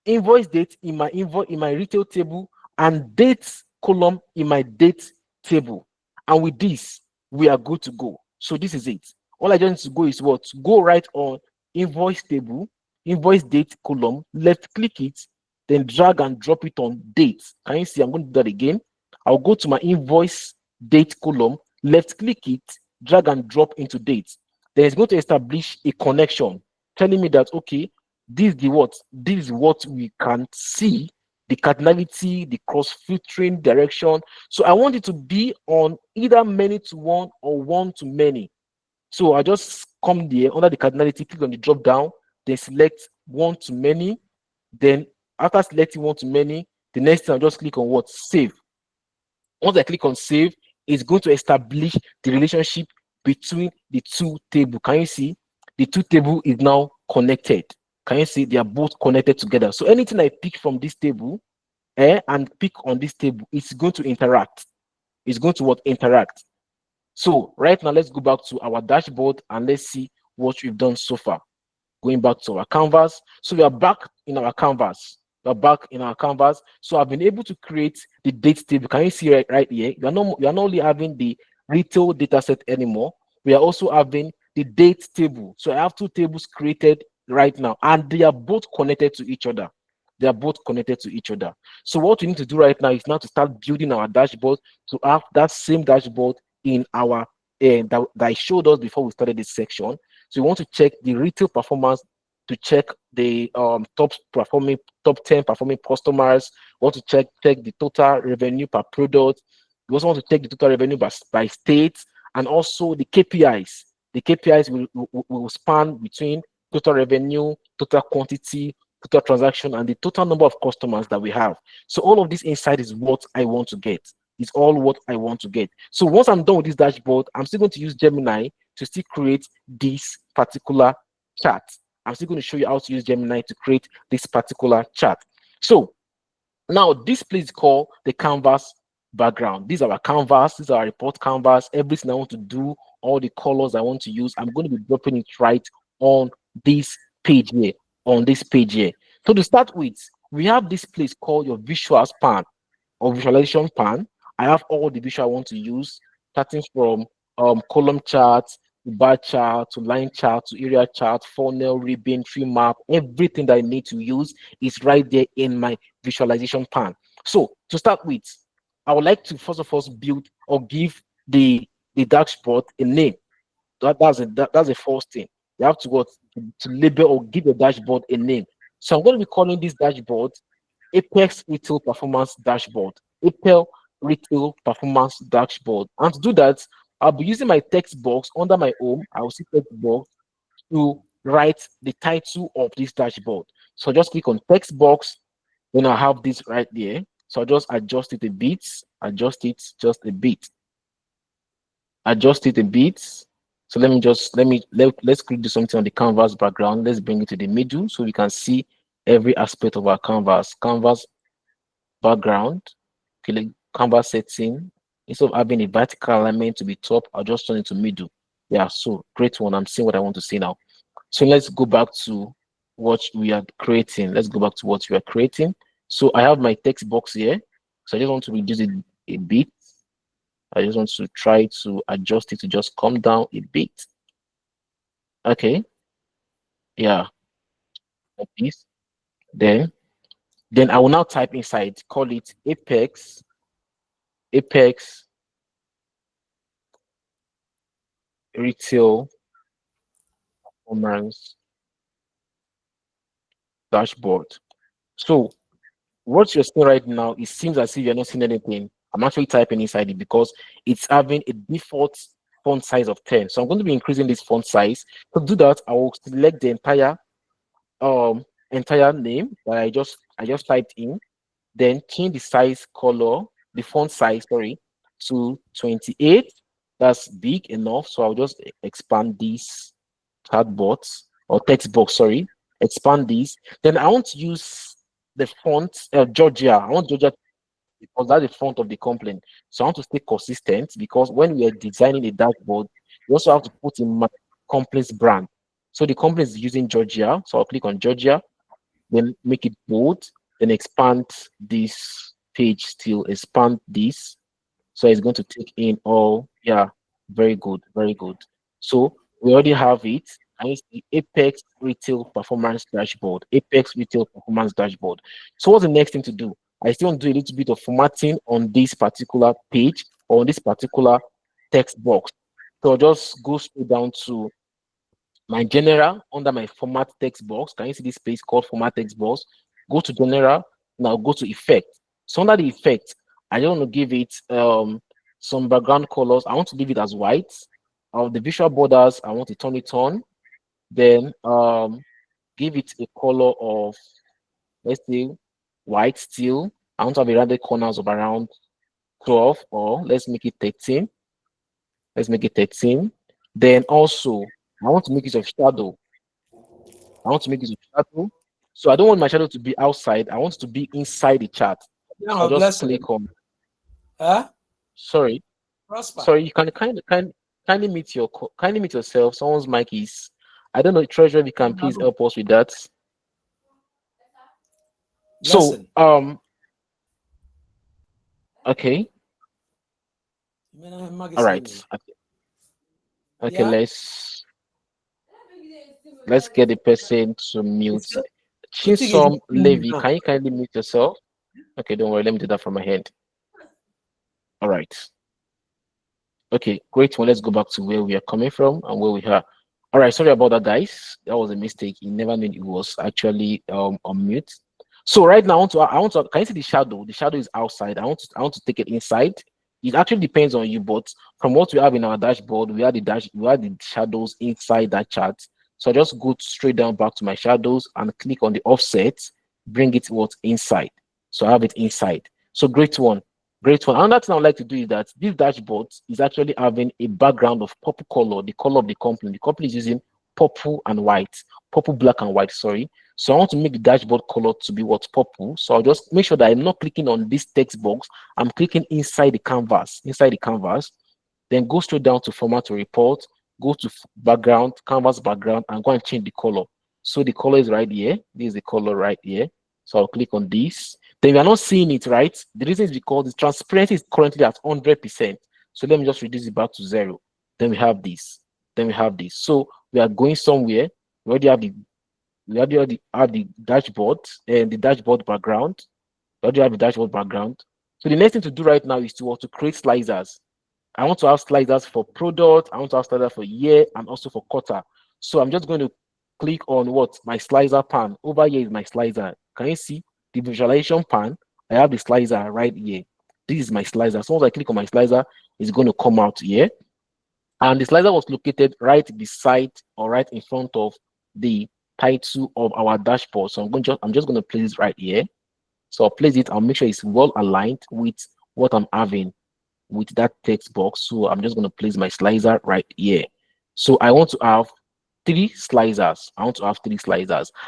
Invoice date in my invoice in my retail table, and dates column in my date table. And with this, we are good to go. So this is it. All I just need to go is what? Go right on invoice table, invoice date column, left click it, then drag and drop it on date. Can you see? I'm going to do that again. I'll go to my invoice date column, left click it, drag and drop into date. Then it's going to establish a connection telling me that, okay, this is what we can see, the cardinality, the cross filtering direction. So I want it to be on either many to one or one to many. So I just come there under the cardinality, click on the drop down, then select one to many. Then after selecting one to many, the next thing I'll just click on what? Save. Once I click on save, it's going to establish the relationship between the two tables. Can you see? The two table is now connected. Can you see? They are both connected together. So anything I pick from this table and pick on this table, it's going to interact. It's going to what? Interact. So right now, let's go back to our dashboard and let's see what we've done so far. Going back to our canvas. So we are back in our canvas. We're back in our canvas. So I've been able to create the date table. Can you see right here? We are not only having the retail data set anymore. We are also having the date table. So I have two tables created right now, and they are both connected to each other. They are both connected to each other. So what we need to do right now is now to start building our dashboard to have that same dashboard in our that I showed us before we started this section. So we want to check the retail performance, to check the top 10 performing customers. We want to check the total revenue per product. We also want to check the total revenue by state, and also the KPIs. The KPIs will span between total revenue, total quantity, total transaction, and the total number of customers that we have. So all of this insight is what I want to get. It's all what I want to get. So once I'm done with this dashboard, I'm still going to use Gemini to still create this particular chart. I'm still going to show you how to use Gemini to create this particular chart. So now this place is called the canvas background. These are our canvas. These are our report canvas. Everything I want to do, all the colors I want to use, I'm going to be dropping it right on this page here. On this page here. So to start with, we have this place called your visuals pan or visualization pan. I have all the visual I want to use, starting from column charts, to bar chart, to line chart, to area chart, funnel, ribbon, tree map. Everything that I need to use is right there in my visualization pan. So to start with, I would like to first of all build or give the dashboard a name. That's the first thing. You have to label or give your dashboard a name. So I'm going to be calling this dashboard Apex Retail Performance Dashboard. Apex Retail Performance Dashboard. And to do that, I'll be using my text box under my home. I will see text box to write the title of this dashboard. So just click on text box. Then I have this right there. So I'll just adjust it a bit. Adjust it just a bit. Adjust it a bit. So let's quickly do something on the canvas background. Let's bring it to the middle so we can see every aspect of our canvas. Canvas background. Okay, canvas setting. Instead of having a vertical alignment to be top, I'll just turn it to middle. Yeah, so great one. I'm seeing what I want to see now. So let's go back to what we are creating. Let's go back to what we are creating. So I have my text box here. So I just want to reduce it a bit. I just want to try to adjust it to just come down a bit. Okay. Yeah. Like this. Then I will now type inside, call it Apex Retail Performance Dashboard. So what you're seeing right now, it seems as if you're not seeing anything. I'm actually typing inside it because it's having a default font size of 10. So I'm going to be increasing this font size. To do that, I will select the entire name that I just typed in, then change the size color, the font size, sorry, to 28. That's big enough. So I'll just expand this chat box or text box, sorry, expand this. Then I want to use the font Georgia. I want Georgia because that's the font of the complaint. So I want to stay consistent because when we are designing a dashboard, we also have to put in my complaints brand. So the company is using Georgia. So I'll click on Georgia, then make it bold, then expand this page still, expand this. So it's going to take in all, yeah, very good, very good. So we already have it. And it's the Apex Retail Performance Dashboard. Apex Retail Performance Dashboard. So what's the next thing to do? I still want to do a little bit of formatting on this particular page or on this particular text box. So I'll just go straight down to my general under my format text box. Can you see this space called format text box? Go to general. Now go to effect. So under the effect, I don't want to give it some background colors. I want to leave it as white. The visual borders, I want to turn it on. Then give it a color of, let's say, white still. I want to have a rounded corners of around 12, or let's make it 13. Let's make it 13. Then also, I want to make use of shadow. I want to make use of shadow. So I don't want my shadow to be outside. I want it to be inside the chart. So I'll just click on. Sorry. Prosper. Sorry, you can kindly mute yourself. Someone's mic is. I don't know, Treasurer. If you can please help us with that. So okay. All right. Okay, Yeah. let's get the person to mute. Chinsom Levy, can you kindly mute yourself? Okay, don't worry, let me do that from my hand. All right. Okay, great one. Let's go back to where we are coming from and where we are. All right, sorry about that, guys. That was a mistake. He never knew it was actually on mute. So right now, I want to. Can you see the shadow? The shadow is outside. I want to take it inside. It actually depends on you, but from what we have in our dashboard, we have the shadows inside that chart. So I just go straight down back to my shadows and click on the offset, bring it inside. So I have it inside. So great one. Great one. Another thing I would like to do is that this dashboard is actually having a background of purple color, the color of the company. The company is using purple and white, purple, black, and white. Sorry. So I want to make the dashboard color to be purple. So I'll just make sure that I'm not clicking on this text box. I'm clicking inside the canvas, then go straight down to format to report, go to background, canvas background, and go and change the color. So the color is right here. This is the color right here. So I'll click on this. Then we are not seeing it, right? The reason is because the transparency is currently at 100%. So let me just reduce it back to 0. Then we have this. So we are going somewhere. We already have the dashboard and the dashboard background. So the next thing to do right now is to create sliders. I want to have sliders for product. I want to have sliders for year and also for quarter. So I'm just going to click on my slicer pan. Over here is my slicer. Can you see the visualization pan? I have the slicer right here. This is my slicer. So once I click on my slicer, it's going to come out here. And the slicer was located right beside or right in front of the title of our dashboard. So I'm just going to place it right here. So I'll place it. I'll make sure it's well aligned with what I'm having with that text box. So I'm just going to place my slicer right here. So I want to have 3 slicers.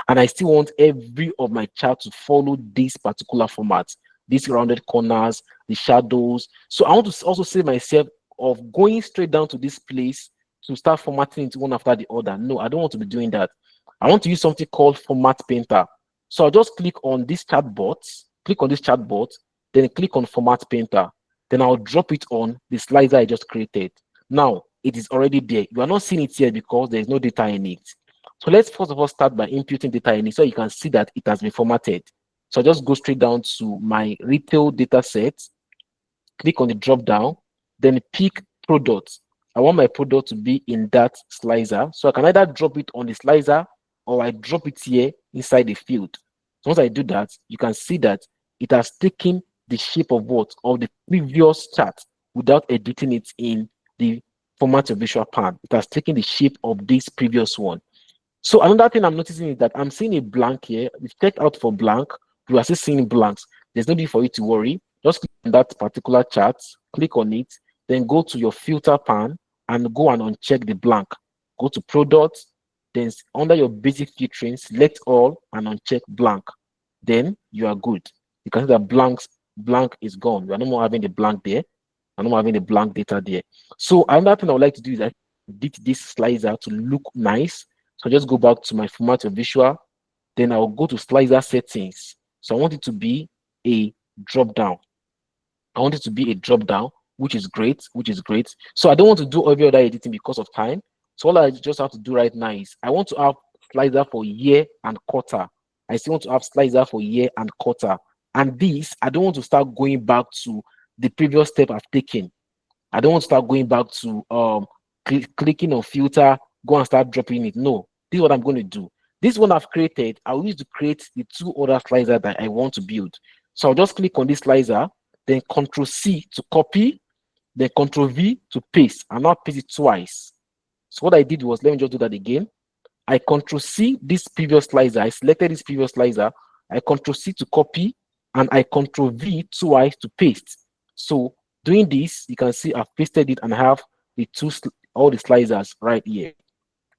And I still want every of my chart to follow this particular format, these rounded corners, the shadows. So I want to also save myself of going straight down to this place to start formatting it one after the other. No, I don't want to be doing that. I want to use something called Format Painter. So I'll just click on this chat box, then click on Format Painter. Then I'll drop it on the slicer I just created. Now, it is already there. You are not seeing it here because there is no data in it. So let's first of all start by imputing data in it so you can see that it has been formatted. So I just go straight down to my retail data set, click on the drop down, then pick product. I want my product to be in that slicer. So I can either drop it on the slicer or I drop it here inside the field. So once I do that, you can see that it has taken the shape of the previous chart without editing it in the format of visual pan. It has taken the shape of this previous one. So another thing I'm noticing is that I'm seeing a blank here. We've checked out for blank. We are still seeing blanks. There's no need for you to worry. Just click on that particular chart, click on it, then go to your filter pan and go and uncheck the blank. Go to product, then under your basic filtering, select all and uncheck blank. Then you are good. You can see that blank is gone. We are no more having the blank there. I'm not having the blank data there. So another thing I would like to do is I edit this slicer to look nice. So just go back to my format of visual. Then I'll go to slicer settings. So I want it to be a drop down. I want it to be a drop down, which is great, So I don't want to do every other editing because of time. So all I just have to do right now is I want to have slicer for year and quarter. I still want to have slicer for year and quarter. And this, I don't want to start going back to the previous step I've taken. I don't want to start going back to clicking on filter, go and start dropping it. No, this is what I'm going to do. This one I've created, I'll use to create the two other slicers that I want to build. So I'll just click on this slicer, then Control C to copy, then Control V to paste, and now paste it twice. So what I did was, let me just do that again. I Control C this previous slicer, I selected this previous slicer, I Control C to copy, and I Control V twice to paste. So doing this, you can see I've pasted it and I have the all the slicers right here.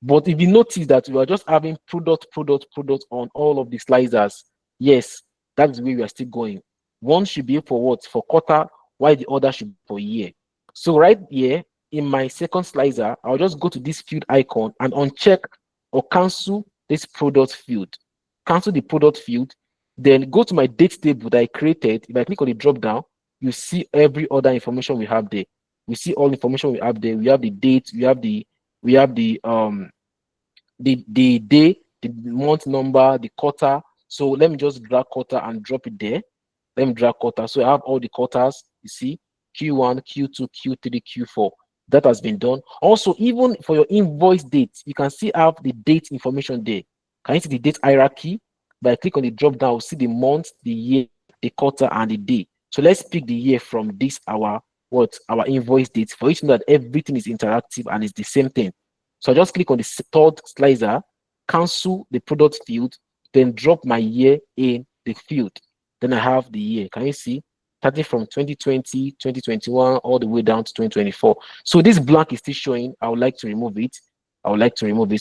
But if you notice that we are just having product on all of the slicers, yes, that's the way we are still going. One should be for what? For quarter, while the other should be for year. So right here in my second slicer, I'll just go to this field icon and uncheck or cancel this product field. Cancel the product field, then go to my date table that I created. If I click on the drop down, you see every other information we have there. We see all information we have there. We have the date, we have the day, the month number, the quarter. So let me just drag quarter and drop it there. Let me drag quarter. So I have all the quarters. You see Q1, Q2, Q3, Q4. That has been done. Also, even for your invoice date, you can see I have the date information there. Can you see the date hierarchy? By click on the drop down, we'll see the month, the year, the quarter, and the day. So let's pick the year from this our invoice date for you to know that everything is interactive and it's the same thing. So I just click on the third slicer, cancel the product field, then drop my year in the field. Then I have the year. Can you see? Starting from 2020, 2021, all the way down to 2024. So this blank is still showing. I would like to remove it.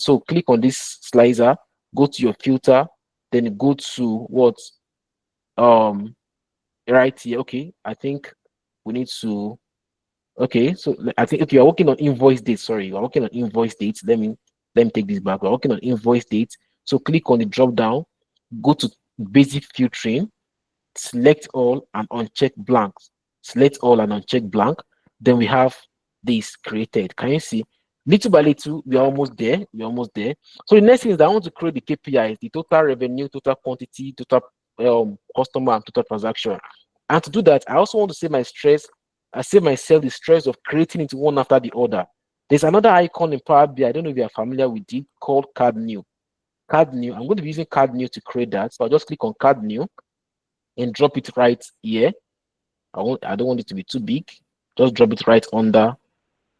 So click on this slicer, go to your filter, then go to what? Right here. Okay, I think we need to. Okay, so I think okay, you're working on invoice date. Sorry, you're working on invoice dates. Let me take this back. We're working on invoice dates. So click on the drop down, go to basic filtering, select all and uncheck blanks. Select all and uncheck blank. Then we have this created. Can you see? Little by little, we are almost there. So the next thing is I want to create the KPIs, the total revenue, total quantity, total customer, and total transaction. And to do that, I also want to save my stress. I save myself the stress of creating it one after the other. There's another icon in Power BI. I don't know if you are familiar with it, called Card New. Card New. I'm going to be using Card New to create that. So I'll just click on Card New and drop it right here. I don't want it to be too big. Just drop it right under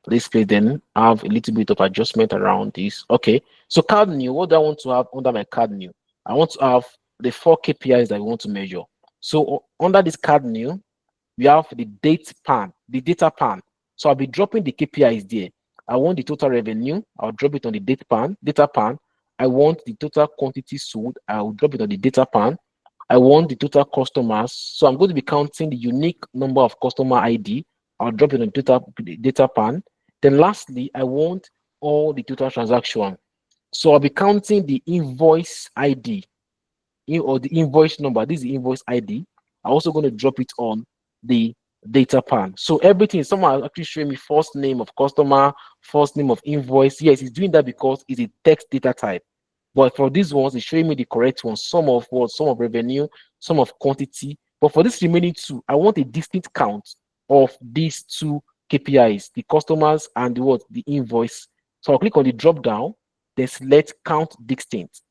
this place. Then I have a little bit of adjustment around this. Okay. So Card New. What do I want to have under my Card New? I want to have the 4 KPIs that I want to measure. So under this Card New, we have the data pan. So I'll be dropping the KPIs there. I want the total revenue. I'll drop it on the data pan. I want the total quantity sold. I'll drop it on the data pan. I want the total customers. So I'm going to be counting the unique number of customer ID. I'll drop it on the data pan. Then lastly, I want all the total transaction. So I'll be counting the invoice ID or the invoice number. This is the invoice ID. I'm also going to drop it on the data pan. So everything, someone actually showing me first name of customer, first name of invoice. Yes, it's doing that because it's a text data type. But for these ones, it's showing me the correct one. Some of revenue, some of quantity. But for this remaining 2, I want a distinct count of these 2 KPIs, the customers and the invoice. So I'll click on the drop down, then select count distinct,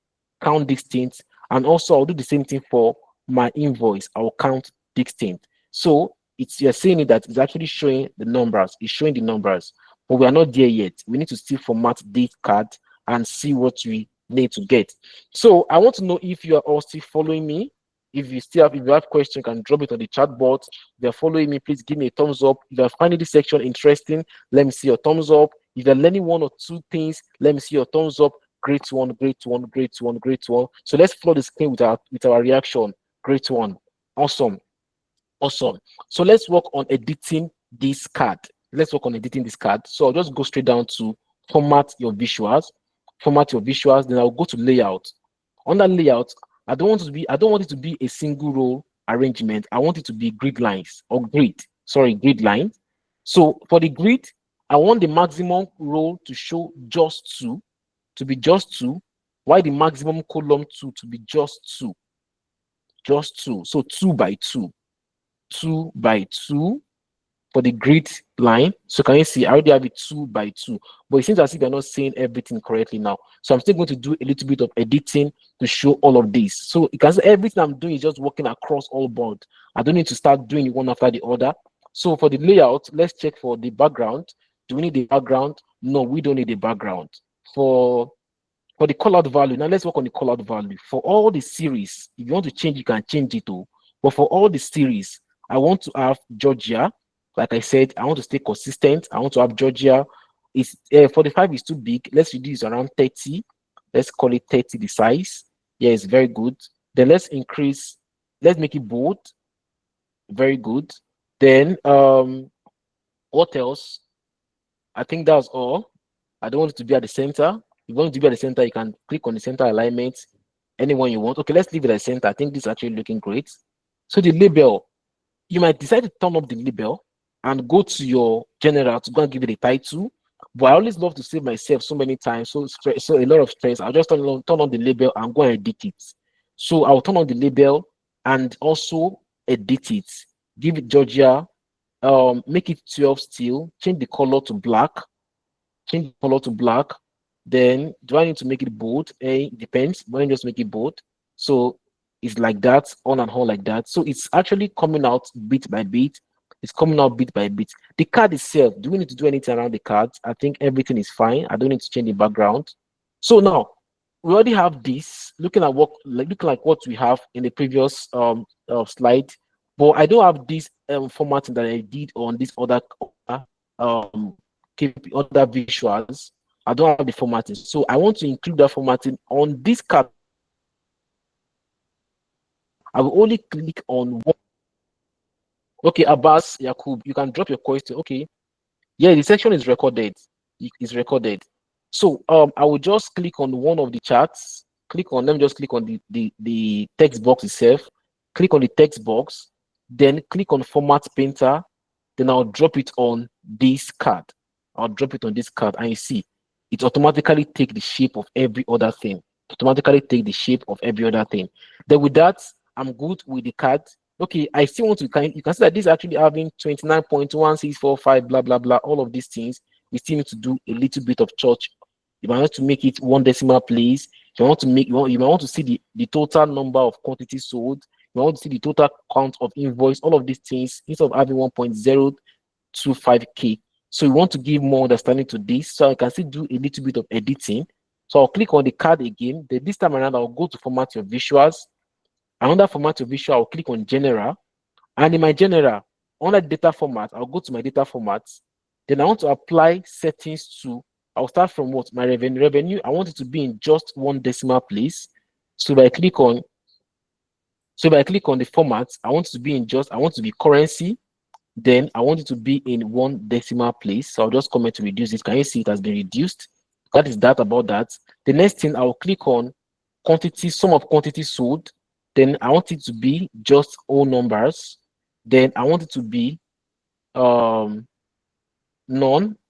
and also I'll do the same thing for my invoice. I'll count distinct. So you're seeing that it's actually showing the numbers. It's showing the numbers, but we are not there yet. We need to still format date card and see what we need to get. So I want to know if you are all still following me. If you have questions, you can drop it on the chat box. If you're following me, please give me a thumbs up. If you're finding this section interesting, let me see your thumbs up. If you're learning 1 or 2 things, let me see your thumbs up. Great one. So let's follow the screen with our reaction. Great one. Awesome. So let's work on editing this card. So I'll just go straight down to format your visuals. format your visuals, then I'll go to layout. Under layout, I don't want it to be a single row arrangement. I want it to be grid lines or grid lines. So for the grid, I want the maximum row to show just two, to be just two, while the maximum column two to be just two. Just two. So 2 by 2. 2 by 2 for the grid line. So can you see I already have it 2 by 2, but it seems as if you're not saying everything correctly now. So I'm still going to do a little bit of editing to show all of this. So you can see everything I'm doing is just working across all board. I don't need to start doing it one after the other. So for the layout, let's check for the background. Do we need the background? No, we don't need the background. For the colored value, now let's work on the colored value. For all the series, if you want to change, you can change it too. But for all the series, I want to have Georgia. Like I said, I want to stay consistent. I want to have Georgia. It's 45 is too big. Let's reduce around 30. Let's call it 30 the size. Yeah, it's very good. Then let's increase. Let's make it bold. Very good. Then what else? I think that's all. I don't want it to be at the center. If you want it to be at the center, you can click on the center alignment, anyone you want. Okay, let's leave it at the center. I think this is actually looking great. So the label, you might decide to turn up the label and go to your general to go and give it a title. But I always love to save myself so many times, so a lot of stress. I'll just turn on the label and go and edit it. So I'll turn on the label and also edit it. Give it Georgia, make it 12 still, change the color to black, Then do I need to make it bold? Depends. Why don't just make it bold? So it's like that, on and on like that. So it's actually coming out bit by bit. It's coming out bit by bit. The card itself, do we need to do anything around the cards? I think everything is fine. I don't need to change the background. So now we already have this. Looking like what we have in the previous slide, but I don't have this formatting that I did on this other other visuals. I don't have the formatting, so I want to include that formatting on this card. I will only click on one. Okay, Abbas Yakub, you can drop your question. Okay, yeah, the section is recorded. It's recorded. So I will just click on one of the charts. Let me just click on the text box itself. Click on the text box, then click on Format Painter. Then I'll drop it on this card. And you see it automatically take the shape of every other thing. Then with that, I'm good with the card. Okay, I still want to you can see that this is actually having 29.1645 blah blah blah, all of these things. We still need to do a little bit of touch. You might want to make it one decimal place. You might want to see the total number of quantities sold. You want to see the total count of invoice, all of these things, instead of having 1.025k. So you want to give more understanding to this, so I can still do a little bit of editing. So I'll click on the card again. Then this time around, I'll go to format your visuals. And under format your visual, I'll click on general. And in my general, under data format, I'll go to my data formats. Then I want to apply settings to, I'll start from what? My revenue. I want it to be in just one decimal place. So if I click on the format, I want it to be in I want it to be currency. Then I want it to be in one decimal place. So I'll just comment to reduce it. Can you see it has been reduced? That is that about that. The next thing, I'll click on quantity, sum of quantities sold. Then I want it to be just all numbers. Then I want it to be none.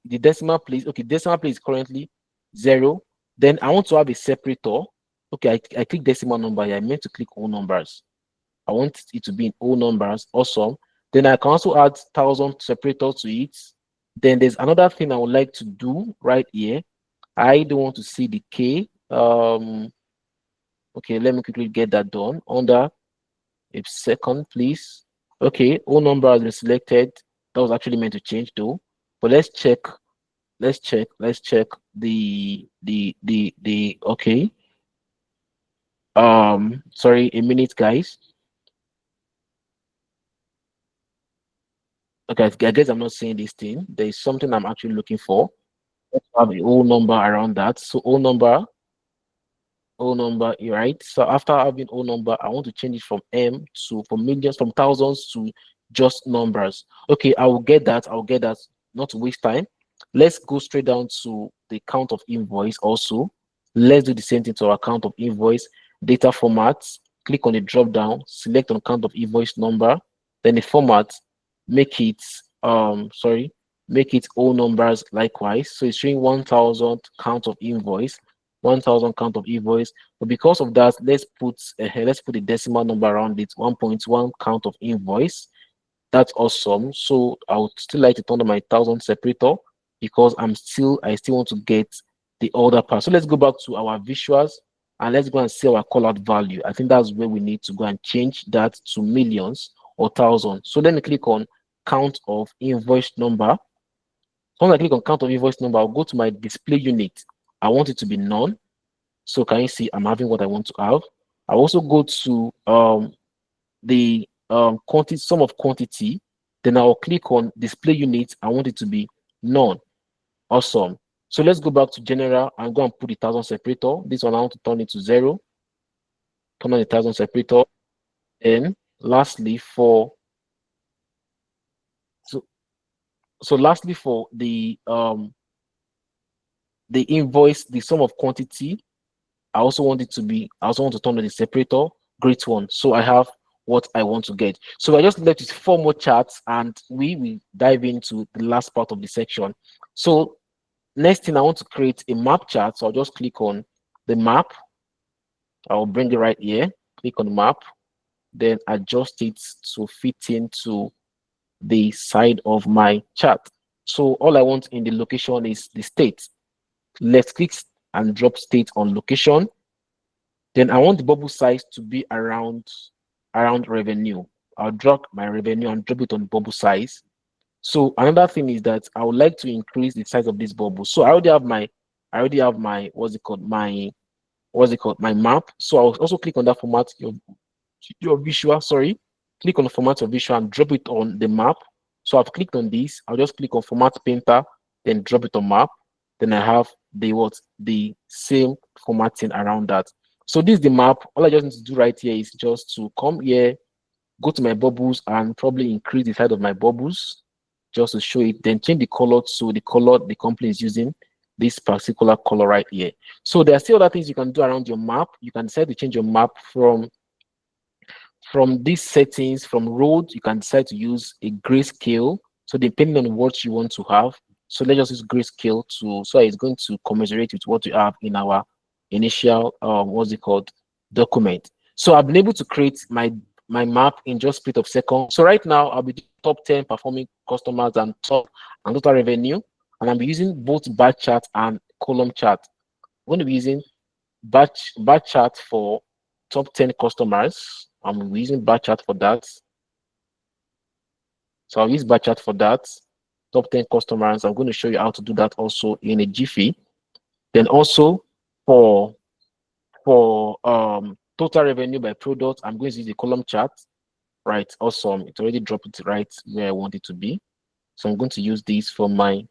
The decimal place. Okay, decimal place is currently 0. Then I want to have a separator. Okay, I click decimal number here. I meant to click all numbers. I want it to be in all numbers. Awesome. Then I can also add 1000 separator to it. Then there's another thing I would like to do right here. I don't want to see the K. Okay, let me quickly get that done. Under a second, please. Okay, all number has been selected. That was actually meant to change though. But let's check the okay. Sorry, a minute, guys. Okay, I guess I'm not saying this thing. There is something I'm actually looking for. Let's have a whole number around that. So whole number, right? So after having whole number, I want to change it from M to from millions, from thousands to just numbers. Okay, I will get that. Not to waste time. Let's go straight down to the count of invoice also. Let's do the same thing to our count of invoice. Data formats, click on the drop down, select on count of invoice number, then the format, make it make it all numbers likewise. So it's showing 1000 count of invoice, 1000 count of invoice. But because of that, let's put a decimal number around it, 1.1 count of invoice. That's awesome. So I would still like to turn on my 1000 separator because I still want to get the order part. So let's go back to our visuals and let's go and see our call out value. I think that's where we need to go and change that to millions or thousand. So then click on count of invoice number. So when I click on count of invoice number, I'll go to my display unit. I want it to be none. So can you see I'm having what I want to have? I also go to the quantity, sum of quantity. Then I'll click on display unit. I want it to be none. Awesome. So let's go back to general and go and put the 1000 separator. This one I want to turn it to 0. Turn on the 1000 separator. And lastly for lastly for the invoice, the sum of quantity, I also want to turn on the separator, great one. So I have what I want to get. So I just left with 4 more charts and we will dive into the last part of the section. So next thing, I want to create a map chart. So I'll just click on the map. I'll bring it right here. Click on the map, then adjust it to fit into the side of my chart. So all I want in the location is the state. Left click and drop state on location. Then I want the bubble size to be around revenue. I'll drag my revenue and drop it on bubble size. So another thing is that I would like to increase the size of this bubble. So I already have my my map. So I'll also click on that format, your visual, click on the format of visual and drop it on the map. So I've clicked on this. I'll just click on format painter, then drop it on map. Then I have the same formatting around that. So this is the map. All I just need to do right here is just to come here, go to my bubbles and probably increase the size of my bubbles just to show it, then change the color to the color the company is using, this particular color right here. So there are still other things you can do around your map. You can decide to change your map from these settings. From road, you can decide to use a grayscale. So depending on what you want to have. So let's just use grayscale so it's going to commiserate with what you have in our initial document. So I've been able to create my map in just a split of seconds. So right now I'll be doing top 10 performing customers and total revenue, and I'm using both bar chart and column chart. I'm going to be using bar chart for top 10 customers. I'm using bar chart for that. So I'll use bar chart for that. Top 10 customers. I'm going to show you how to do that also in a jiffy. Then also for total revenue by product, I'm going to use the column chart. Right, awesome. It already dropped it right where I want it to be. So I'm going to use this for my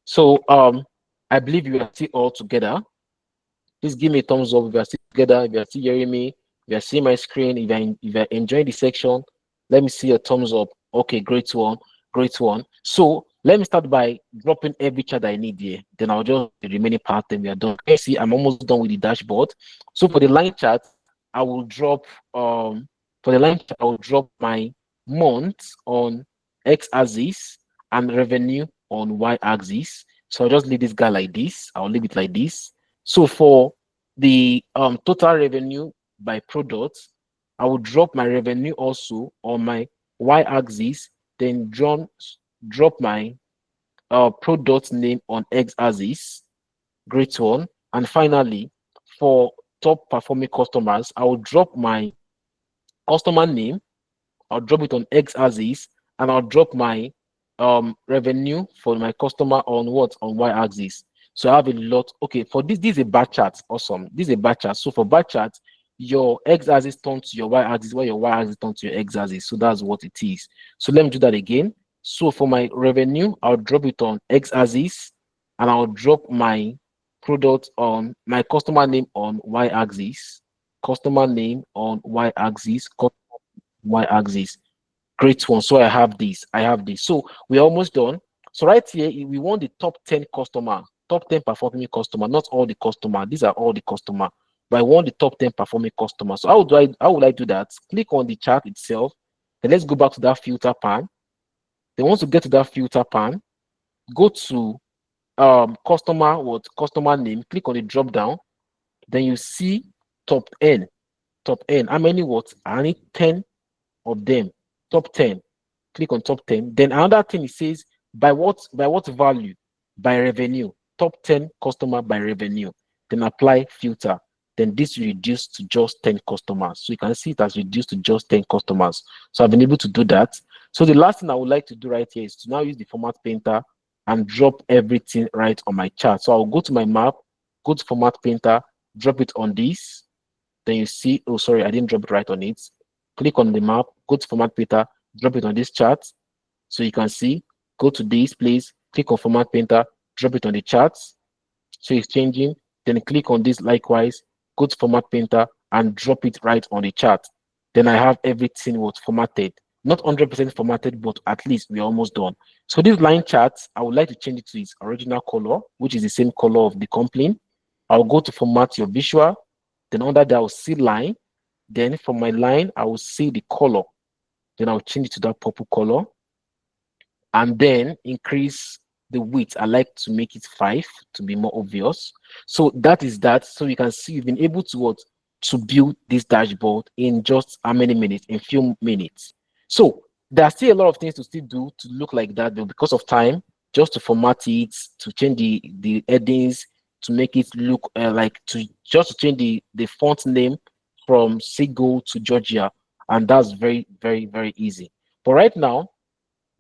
so I believe you are still all together. Please give me a thumbs up if you are still together, if you are still hearing me, if you are seeing my screen, if you are enjoying the section. Let me see your thumbs up. Okay, great one, great one. So let me start by dropping every chart I need here. Then I'll just the remaining part, then we are done. Okay, see, I'm almost done with the dashboard. So for the line chart, I will drop my month on x-axis and revenue on y-axis. So I'll just leave this guy like this. I'll leave it like this. So for the total revenue by product, I will drop my revenue also on my y-axis, then drop my product name on x-axis. Great one. And finally, for top performing customers, I will drop my customer name. I'll drop it on x-axis, and I'll drop my revenue for my customer on y-axis. So I have a lot. Okay, for this is a bar chart. Awesome. This is a bar chart. So for bar chart, your x-axis turns to your y-axis, while your y-axis turns to your x-axis. So that's what it is. So let me do that again. So for my revenue, I'll drop it on x-axis, and I'll drop my product on my customer name on y-axis, customer name on y-axis, y-axis. Great one. So I have this. I have this. So we're almost done. So right here, we want the top 10 customer, top 10 performing customer, not all the customer. These are all the customer, but I want the top 10 performing customers. So how would I do that? Click on the chart itself. Then let's go back to that filter pan. Then once you get to that filter pan, go to customer name, click on the drop down. Then you see top N. Top N. How many what? I need 10 of them. Top 10. Click on top 10. Then another thing it says by what value? By revenue. Top 10 customer by revenue. Then apply filter. Then this will reduce to just 10 customers. So you can see it has reduced to just 10 customers. So I've been able to do that. So the last thing I would like to do right here is to now use the format painter and drop everything right on my chart. So I'll go to my map, go to format painter, drop it on this. Then you see, oh, sorry, I didn't drop it right on it. Click on the map, go to format painter, drop it on this chart. So you can see, go to this place, click on format painter, drop it on the charts. So it's changing. Then click on this likewise, go to format painter and drop it right on the chart. Then I have everything was formatted. Not 100% formatted, but at least we're almost done. So this line chart, I would like to change it to its original color, which is the same color of the complaint. I'll go to format your visual. Then under that, I'll see line. Then from my line, I will see the color. Then I'll change it to that purple color. And then increase the width. I like to make it 5 to be more obvious. So that is that. So you can see you've been able to what? To build this dashboard in just how many minutes? In few minutes. So there are still a lot of things to still do to look like that, but because of time, just to format it, to change the headings, to make it look just to change the font name from Seagull to Georgia, and that's very, very, very easy. But right now,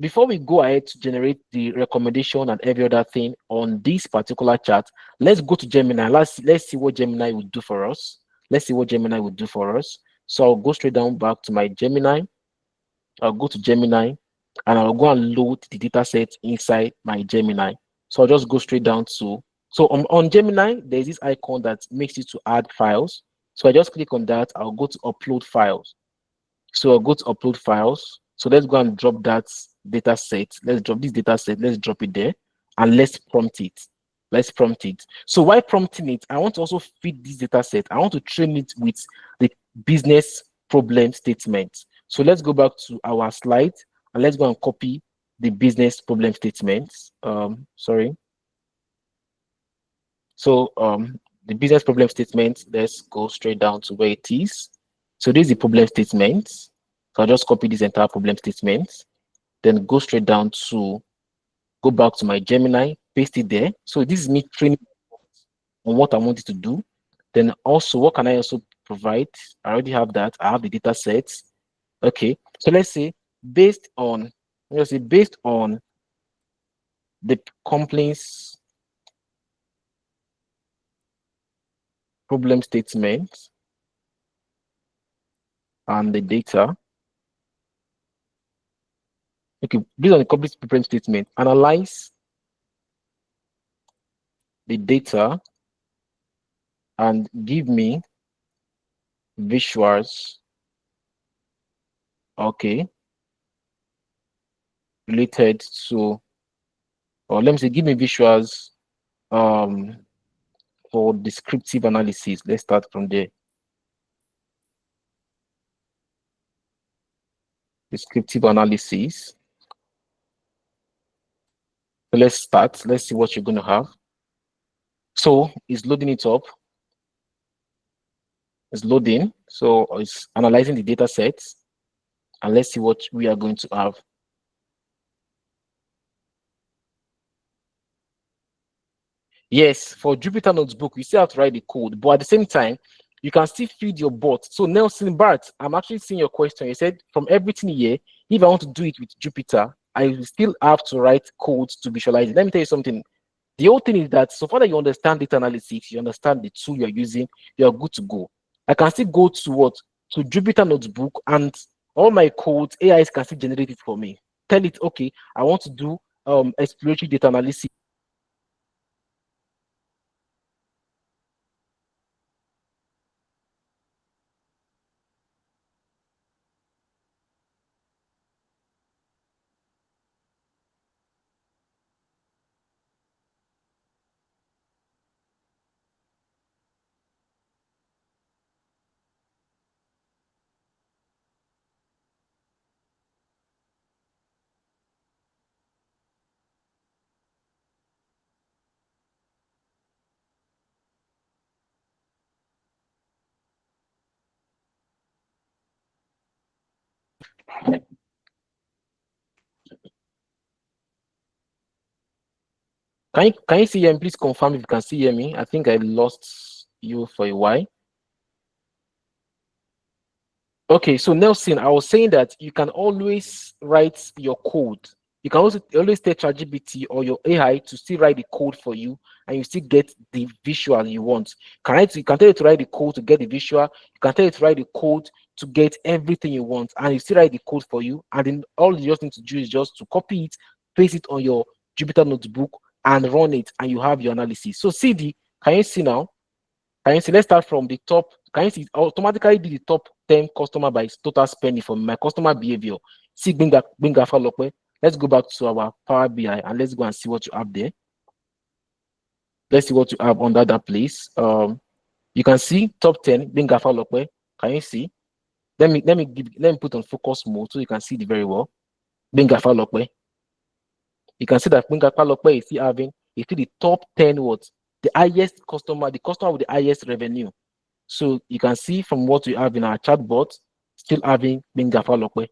before we go ahead to generate the recommendation and every other thing on this particular chart, let's go to Gemini. Let's see what Gemini will do for us. Let's see what Gemini will do for us. So I'll go straight down back to my Gemini. I'll go to Gemini and I'll go and load the data set inside my Gemini. So I'll just go straight down to, so on Gemini, there's this icon that makes you to add files. So I just click on that. I'll go to upload files. So I'll go to upload files. So let's go and drop that data set. Let's drop this data set. Let's drop it there and let's prompt it. Let's prompt it. So while prompting it, I want to also feed this data set. I want to train it with the business problem statement. So let's go back to our slide and let's go and copy the business problem statements. Sorry. So the business problem statement, let's go straight down to where it is. So this is the problem statement. So I'll just copy this entire problem statement, then go straight down to, go back to my Gemini, paste it there. So this is me training on what I want it to do. Then also, what can I also provide? I already have that. I have the data sets. Okay, so let's say based on the complaints problem statement and the data. Okay, based on the complete problem statement, analyze the data and give me visuals. Okay, related to, or let me say, give me visuals for descriptive analysis. Let's start from there. Descriptive analysis. So let's start. Let's see what you're going to have. So it's loading it up. It's loading. So it's analyzing the data sets. And let's see what we are going to have. Yes, for Jupyter Notebook, you still have to write the code, but at the same time, you can still feed your bot. So Nelson Bart, I'm actually seeing your question. You said from everything here, if I want to do it with Jupyter, I will still have to write code to visualize it. Let me tell you something. The whole thing is that so far that you understand data analytics, you understand the tool you're using, you're good to go. I can still go to what? To Jupyter Notebook, and all my codes, AIs can still generate it for me. tell it, okay, I want to do exploratory data analysis. Can you see me? Please confirm if you can see me. I think I lost you for a while. Okay, so Nelson, I was saying that you can always write your code. You can also always tell ChatGPT or your AI to still write the code for you, and you still get the visual you want. You can tell it to write the code to get the visual. You can tell it to write the code to get everything you want, and you still write the code for you. And then all you just need to do is just to copy it, paste it on your Jupyter notebook, and run it, and you have your analysis. So CD, can you see now? Can you see? Let's start from the top. Can you see? It automatically did the top 10 customer by total spending for my customer behavior. See, Benga Falokwe. Let's go back to our Power BI and let's go and see what you have there. Let's see what you have under that place. You can see top 10 Benga Falokwe. Can you see? Let me put on focus mode so you can see it very well. Benga Falokwe. You can see that Benga Falokwe is still having the top 10 what? The highest customer, the customer with the highest revenue. So you can see from what we have in our chatbot, still having Benga Falokwe.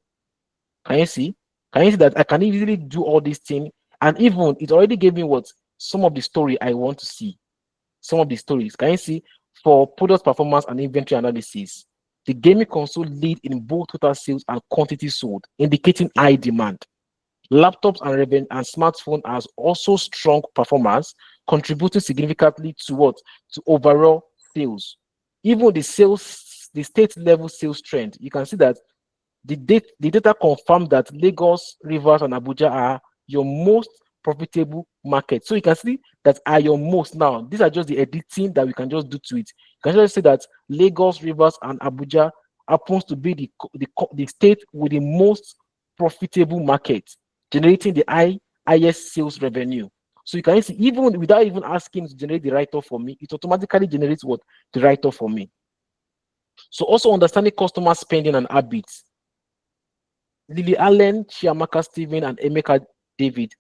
Can you see? Can you see that I can easily do all these things? And even it already gave me what some of the story I want to see. Some of the stories. Can you see? For product performance and inventory analysis, the gaming console lead in both total sales and quantity sold, indicating high demand. Laptops and smartphone has also strong performance, contributing significantly to what? To overall sales. Even the state level sales trend, you can see that the data confirm that Lagos, Rivers, and Abuja are your most profitable market. So you can see that are your most now. These are just the editing that we can just do to it. You can just say that Lagos, Rivers, and Abuja happens to be the state with the most profitable market, generating the highest sales revenue. So you can see, even without even asking to generate the write-off for me, it automatically generates what? The write-off for me. So also understanding customer spending and habits. Lily Allen, Chiamaka Steven, and Emeka David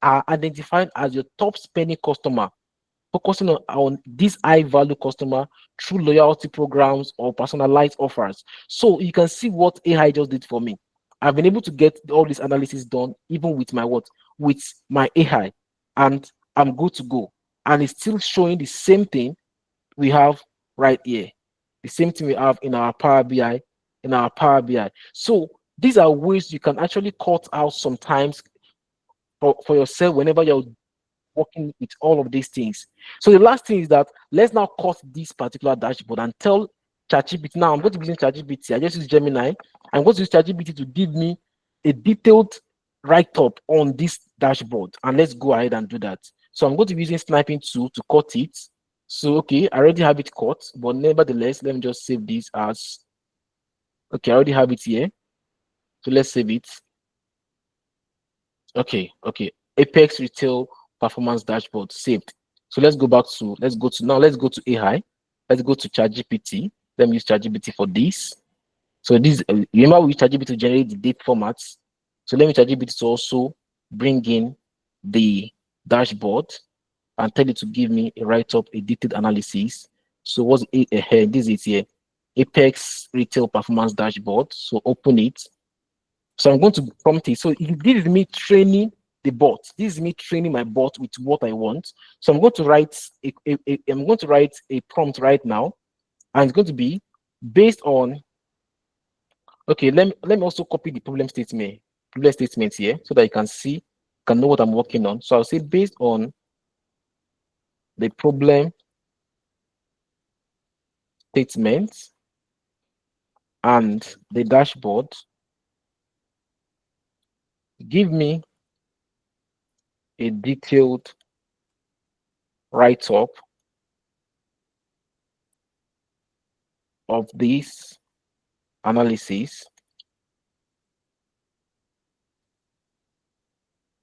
are identified as your top spending customer, focusing on this high value customer through loyalty programs or personalized offers. So you can see what AI just did for me. I've been able to get all this analysis done even with my with my AI, and I'm good to go. And it's still showing the same thing we have right here, the same thing we have in our Power BI, So these are ways you can actually cut out sometimes for yourself whenever you're working with all of these things. So the last thing is that let's now cut this particular dashboard and tell ChatGPT. Now I'm going to be using ChatGPT. I just use Gemini. I'm going to use ChatGPT to give me a detailed write-up on this dashboard. And let's go ahead and do that. So I'm going to be using sniping tool to cut it. So okay, I already have it cut, but nevertheless, let me just save this as okay. I already have it here. So let's save it. Okay. Apex Retail Performance Dashboard saved. So let's go to AI. Let's go to ChatGPT. Let me use ChatGPT for this. So this, remember we use ChatGPT to generate the date formats. So let me ChatGPT to also bring in the dashboard and tell it to give me a write-up, a detailed analysis. So what's this is here, Apex Retail Performance Dashboard. So open it. So I'm going to prompt it. So this is me training the bot. This is me training my bot with what I want. So I'm going to write a prompt right now, and it's going to be based on. Okay, let me also copy the problem statement here so that you can know what I'm working on. So I'll say based on the problem statement and the dashboard, give me a detailed write-up of this analysis,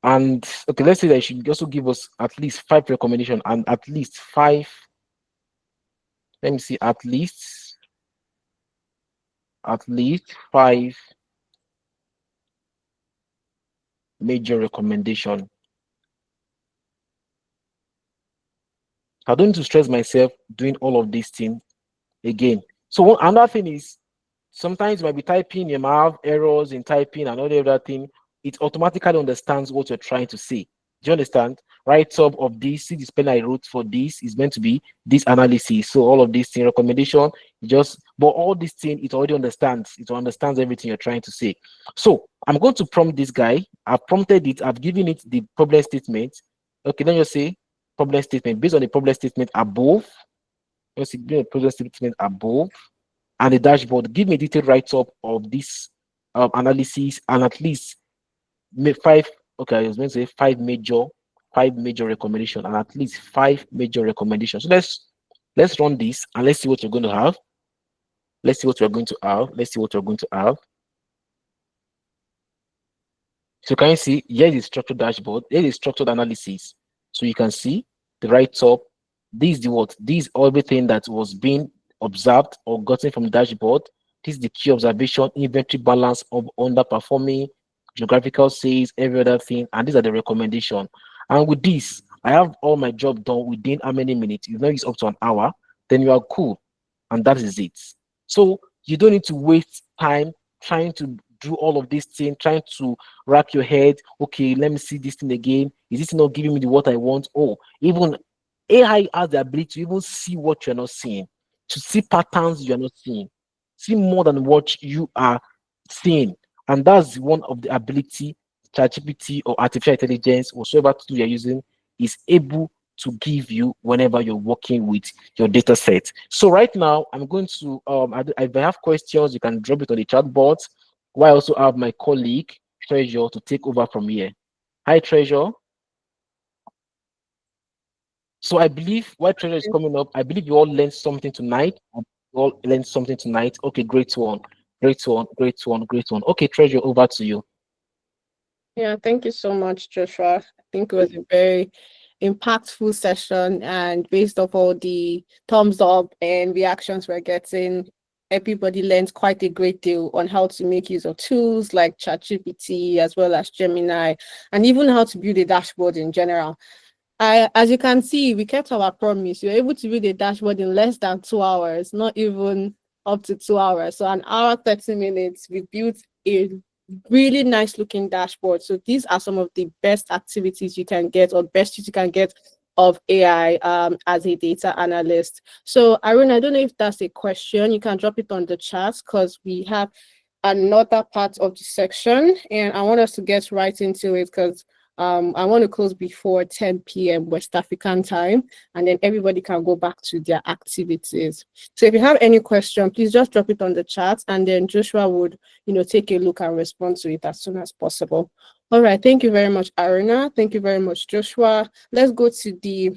and okay, let's say that you should also give us at least 5 recommendations and at least 5, let me see, at least 5 major recommendation. I don't need to stress myself doing all of these things again. So another thing is, sometimes you might be typing, you might have errors in typing and all the other thing. It automatically understands what you're trying to say. Do you understand? Write up of this, see the spelling I wrote for this is meant to be this analysis. So all of these things, recommendation, but all these things, it already understands. It understands everything you're trying to say. So I'm going to prompt this guy. I've prompted it. I've given it the problem statement. Okay, then you say problem statement based on the problem statement above. Let's see, the problem statement above and the dashboard. Give me a detailed write-up of this analysis and at least 5. Okay, I was going to say 5 major recommendations and at least 5 major recommendations. So let's run this and let's see what you're going to have. Let's see what we're going to have. Let's see what we're going to have. So can you see, here's the structured dashboard, here's the structured analysis. So you can see the write-up. This is the what? This is everything that was being observed or gotten from the dashboard. This is the key observation, inventory balance of underperforming, geographical sales, every other thing, and these are the recommendation. And with this, I have all my job done within how many minutes? You've not used up to an hour, then you are cool, and that is it. So you don't need to waste time trying to do all of these things, trying to rack your head. Okay, let me see this thing again. Is this not giving me the what I want? Oh, even AI has the ability to even see what you're not seeing, to see patterns you're not seeing, see more than what you are seeing. And that's one of the ability ChatGPT or artificial intelligence, whatsoever tool you're using, is able to give you whenever you're working with your data set. So right now, I'm going to, if I have questions, you can drop it on the chat board. While I also have my colleague, Treasure, to take over from here. Hi, Treasure. So I believe while Treasure is coming up, I believe you all learned something tonight. You all learned something tonight. Okay, great one. Great one, great one, great one. Okay, Treasure, over to you. Yeah, thank you so much, Joshua. I think it was a very impactful session, and based off all the thumbs up and reactions we're getting, everybody learned quite a great deal on how to make use of tools like ChatGPT as well as Gemini, and even how to build a dashboard in general. As you can see, we kept our promise. You're able to build a dashboard in less than 2 hours, not even up to 2 hours. So an hour, 30 minutes, we built a really nice looking dashboard. So these are some of the best activities you can get, or best use you can get of AI as a data analyst. So Arun, I don't know if that's a question. You can drop it on the chat because we have another part of the section, and I want us to get right into it because I want to close before 10 p.m. West African time, and then everybody can go back to their activities. So if you have any question, please just drop it on the chat, and then Joshua would, take a look and respond to it as soon as possible. All right. Thank you very much, Aruna. Thank you very much, Joshua. Let's go to the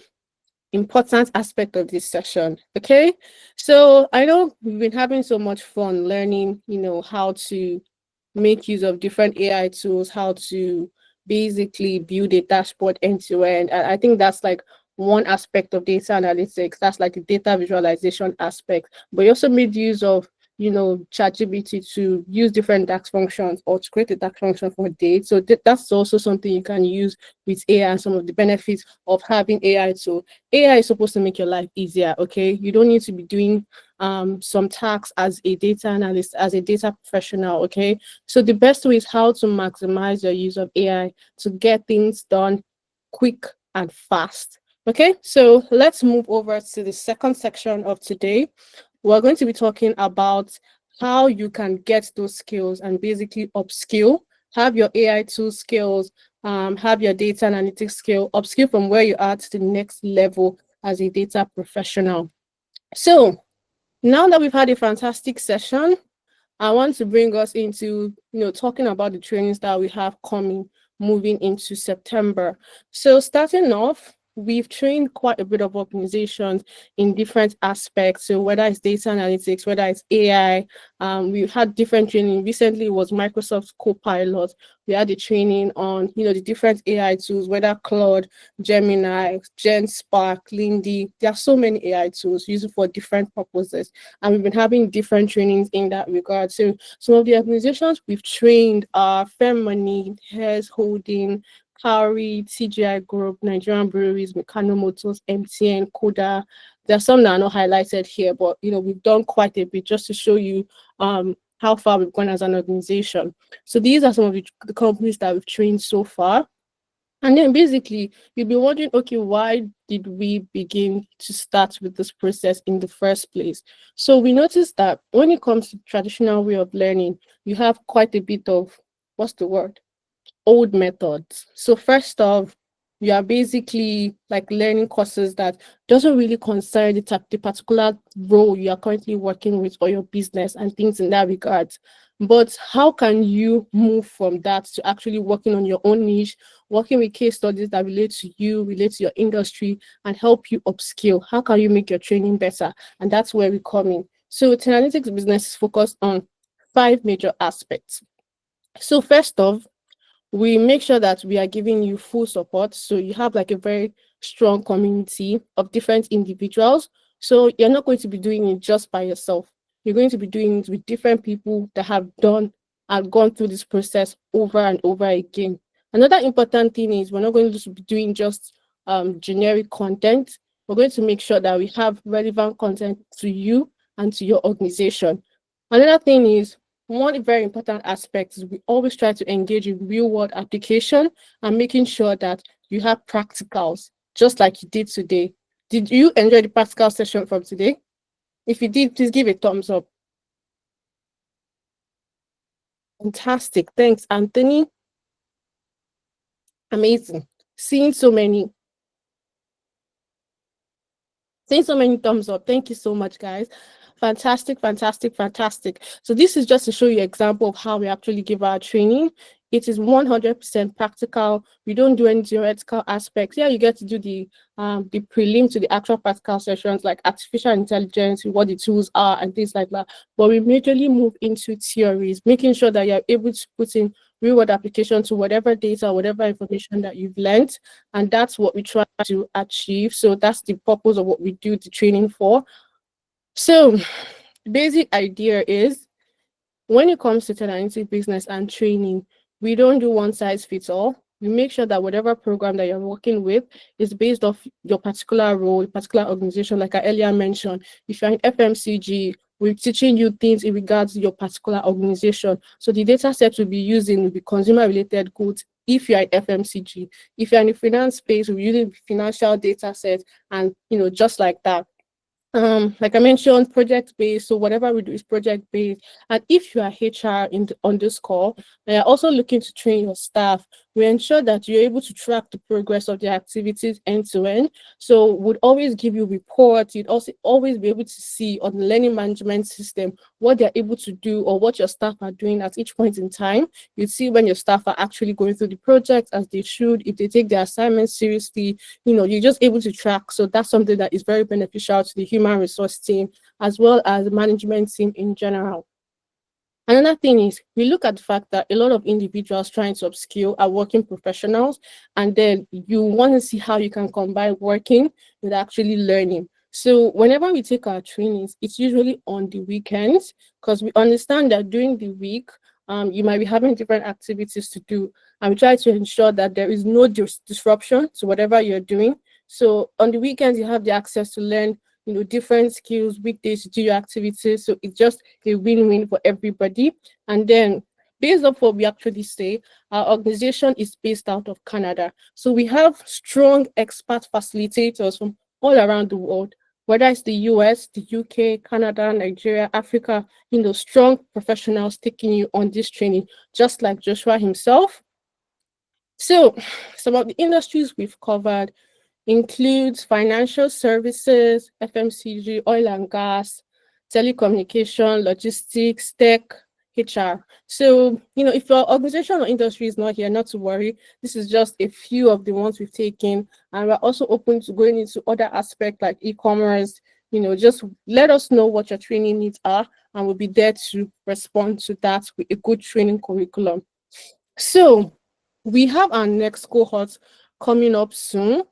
important aspect of this session. Okay. So I know we've been having so much fun learning, how to make use of different AI tools, how to basically build a dashboard end to end. And I think that's like one aspect of data analytics. That's like the data visualization aspect. But you also made use of, ChatGPT to use different DAX functions or to create a DAX function for data. So that's also something you can use with AI, and some of the benefits of having AI. So AI is supposed to make your life easier. Okay, you don't need to be doing some tasks as a data analyst, as a data professional. Okay, so the best way is how to maximize your use of AI to get things done quick and fast. Okay, so let's move over to the second section of today. We're going to be talking about how you can get those skills and basically upskill, have your AI tool skills, have your data analytics skill, upskill from where you are to the next level as a data professional. So now that we've had a fantastic session, I want to bring us into, talking about the trainings that we have coming, moving into September. So starting off, we've trained quite a bit of organizations in different aspects. So whether it's data analytics, whether it's AI, we've had different training. Recently it was Microsoft Copilot. We had the training on, the different AI tools, whether Claude, Gemini, GenSpark, Lindy. There are so many AI tools used for different purposes. And we've been having different trainings in that regard. So some of the organizations we've trained are Fairmoney, Hairs Holding, Cowrie, TGI Group, Nigerian Breweries, Meccano Motors, MTN, Koda. There are some that are not highlighted here, but we've done quite a bit just to show you how far we've gone as an organization. So these are some of the companies that we've trained so far. And then basically, you'll be wondering, okay, why did we begin to start with this process in the first place? So we noticed that when it comes to traditional way of learning, you have quite a bit of, what's the word? Old methods. So first off, you are basically like learning courses that doesn't really concern the particular role you are currently working with or your business and things in that regard. But how can you move from that to actually working on your own niche, working with case studies that relate to you, relate to your industry, and help you upskill? How can you make your training better? And that's where we come in. So Analytics business is focused on 5 major aspects. So first off, we make sure that we are giving you full support. So you have like a very strong community of different individuals. So you're not going to be doing it just by yourself. You're going to be doing it with different people that have done and gone through this process over and over again. Another important thing is we're not going to be doing just generic content. We're going to make sure that we have relevant content to you and to your organization. Another thing is one very important aspect is we always try to engage in real world application and making sure that you have practicals, just like you did today. Did you enjoy the practical session from today? If you did, please give a thumbs up. Fantastic. Thanks, Anthony. Amazing. Seeing so many thumbs up. Thank you so much, guys. Fantastic, fantastic, fantastic. So this is just to show you an example of how we actually give our training. It is 100% practical. We don't do any theoretical aspects. Yeah, you get to do the prelim to the actual practical sessions like artificial intelligence, what the tools are and things like that. But we majorly move into theories, making sure that you're able to put in real world application to whatever data, whatever information that you've learned. And that's what we try to achieve. So that's the purpose of what we do the training for. So the basic idea is when it comes to analytics business and training, we don't do one size fits all. We make sure that whatever program that you're working with is based off your particular role, particular organization. Like I earlier mentioned, if you're in FMCG, we're teaching you things in regards to your particular organization. So the data sets we'll be using will be consumer related goods if you're in FMCG. If you're in the finance space, we're using financial data sets and just like that. Like I mentioned, project based. So whatever we do is project based. And if you are HR on this call, and you're also looking to train your staff, we ensure that you're able to track the progress of their activities end to end. So would always give you reports. You'd also always be able to see on the learning management system what they're able to do or what your staff are doing at each point in time. You'd see when your staff are actually going through the project as they should, if they take their assignments seriously, you're just able to track. So that's something that is very beneficial to the human resource team as well as the management team in general. Another thing is we look at the fact that a lot of individuals trying to upskill are working professionals, and then you want to see how you can combine working with actually learning. So whenever we take our trainings, it's usually on the weekends because we understand that during the week, you might be having different activities to do, and we try to ensure that there is no disruption to whatever you're doing. So on the weekends, you have the access to learn different skills, weekdays to do your activities. So it's just a win-win for everybody. And then based off what we actually say, our organization is based out of Canada. So we have strong expert facilitators from all around the world, whether it's the US, the UK, Canada, Nigeria, Africa, strong professionals taking you on this training, just like Joshua himself. So some of the industries we've covered includes financial services, FMCG, oil and gas, telecommunication, logistics, tech, HR. So, if your organization or industry is not here, not to worry. This is just a few of the ones we've taken. And we're also open to going into other aspects like e-commerce. Just let us know what your training needs are, and we'll be there to respond to that with a good training curriculum. So we have our next cohort coming up soon,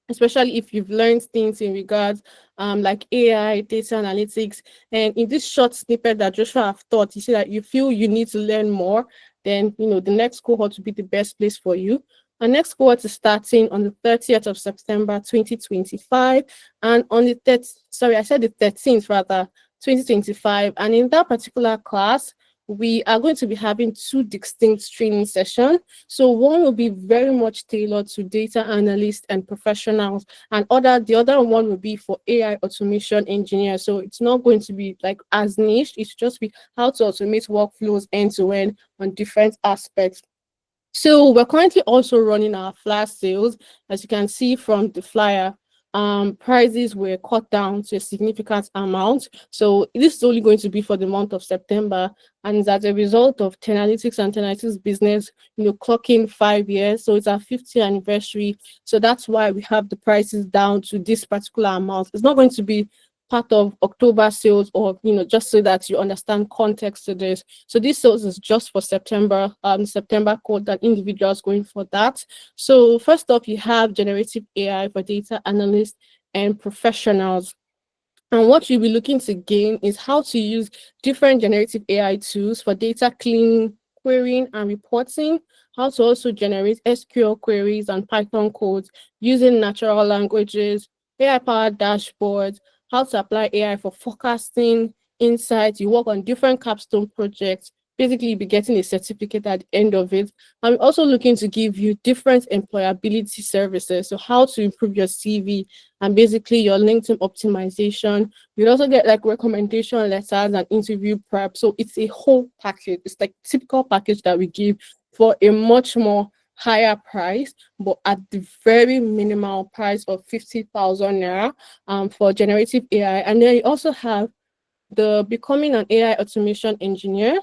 especially if you've learned things in regards like AI, data analytics. And in this short snippet that Joshua have taught, you see that you feel you need to learn more, then the next cohort will be the best place for you. Our next cohort is starting on the 30th of September 2025, and on the 13th rather, 2025. And in that particular class, we are going to be having two distinct training sessions. So one will be very much tailored to data analysts and professionals, and the other one will be for AI automation engineers. So it's not going to be like as niche, it's just be how to automate workflows end to end on different aspects. So we're currently also running our flash sales. As you can see from the flyer, prices were cut down to a significant amount. So this is only going to be for the month of September, and as a result of Tenalytics and Tenalytics business, clocking 5 years. So it's our 50th anniversary. So that's why we have the prices down to this particular amount. It's not going to be part of October sales, or just so that you understand context to this. So this sales is just for September code that individuals going for that. So first off, you have generative AI for data analysts and professionals. And what you'll be looking to gain is how to use different generative AI tools for data cleaning, querying, and reporting, how to also generate SQL queries and Python codes using natural languages, AI-powered dashboards, how to apply AI for forecasting, insights. You work on different capstone projects. Basically, you'll be getting a certificate at the end of it. I'm also looking to give you different employability services. So how to improve your CV and basically your LinkedIn optimization. You'll also get like recommendation letters and interview prep. So it's a whole package. It's like typical package that we give for a much more higher price, but at the very minimal price of 50,000 naira for generative AI. And then you also have the becoming an AI automation engineer.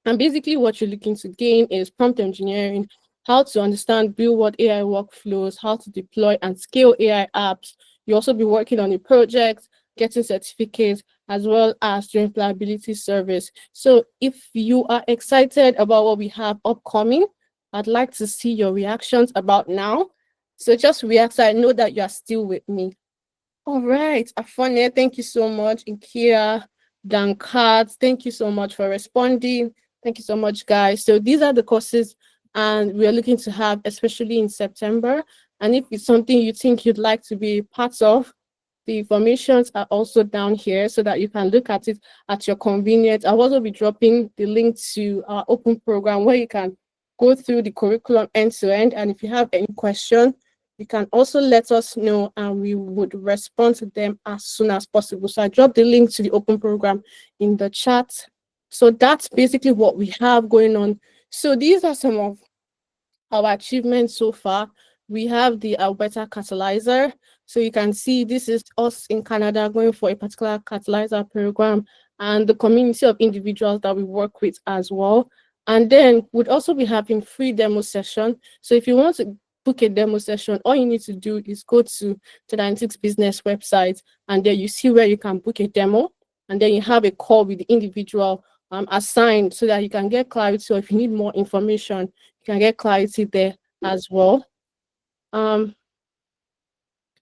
And basically what you're looking to gain is prompt engineering, how to understand real-world AI workflows, how to deploy and scale AI apps. You also be working on a project, getting certificates, as well as your employability service. So if you are excited about what we have upcoming, I'd like to see your reactions about now. So just react so I know that you are still with me. All right, Afone, thank you so much. Ikia, Dankat, thank you so much for responding. Thank you so much, guys. So these are the courses and we're looking to have, especially in September. And if it's something you think you'd like to be part of, the informations are also down here so that you can look at it at your convenience. I'll also be dropping the link to our open program where you can go through the curriculum end to end. And if you have any question, you can also let us know and we would respond to them as soon as possible. So I dropped the link to the open program in the chat. So that's basically what we have going on. So these are some of our achievements so far. We have the Alberta Catalyzer. So you can see this is us in Canada going for a particular catalyzer program and the community of individuals that we work with as well. And then we'd also be having free demo session. So if you want to book a demo session, all you need to do is go to the Tenalytics business website, and there you see where you can book a demo, and then you have a call with the individual assigned so that you can get clarity. So if you need more information, you can get clarity there as well.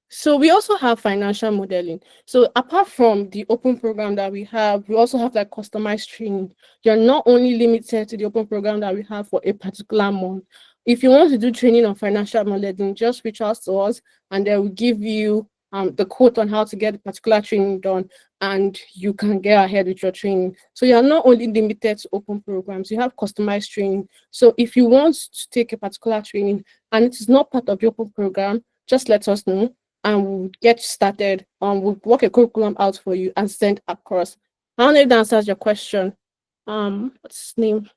So we also have financial modeling. So apart from the open program that we have, we also have like customized training. You're not only limited to the open program that we have for a particular month. If you want to do training on financial modeling, just reach out to us and they will give you the quote on how to get a particular training done, and you can get ahead with your training. So you're not only limited to open programs, you have customized training. So if you want to take a particular training and it is not part of the open program, just let us know and we'll get started. We'll work a curriculum out for you and send across. I don't know if that answers your question. What's his name?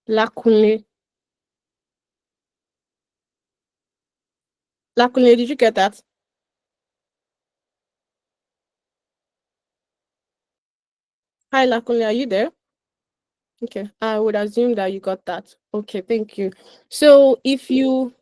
Lakunle. Lakunle, did you get that? Hi, Lakunle, are you there? Okay, I would assume that you got that. Okay, thank you. So if you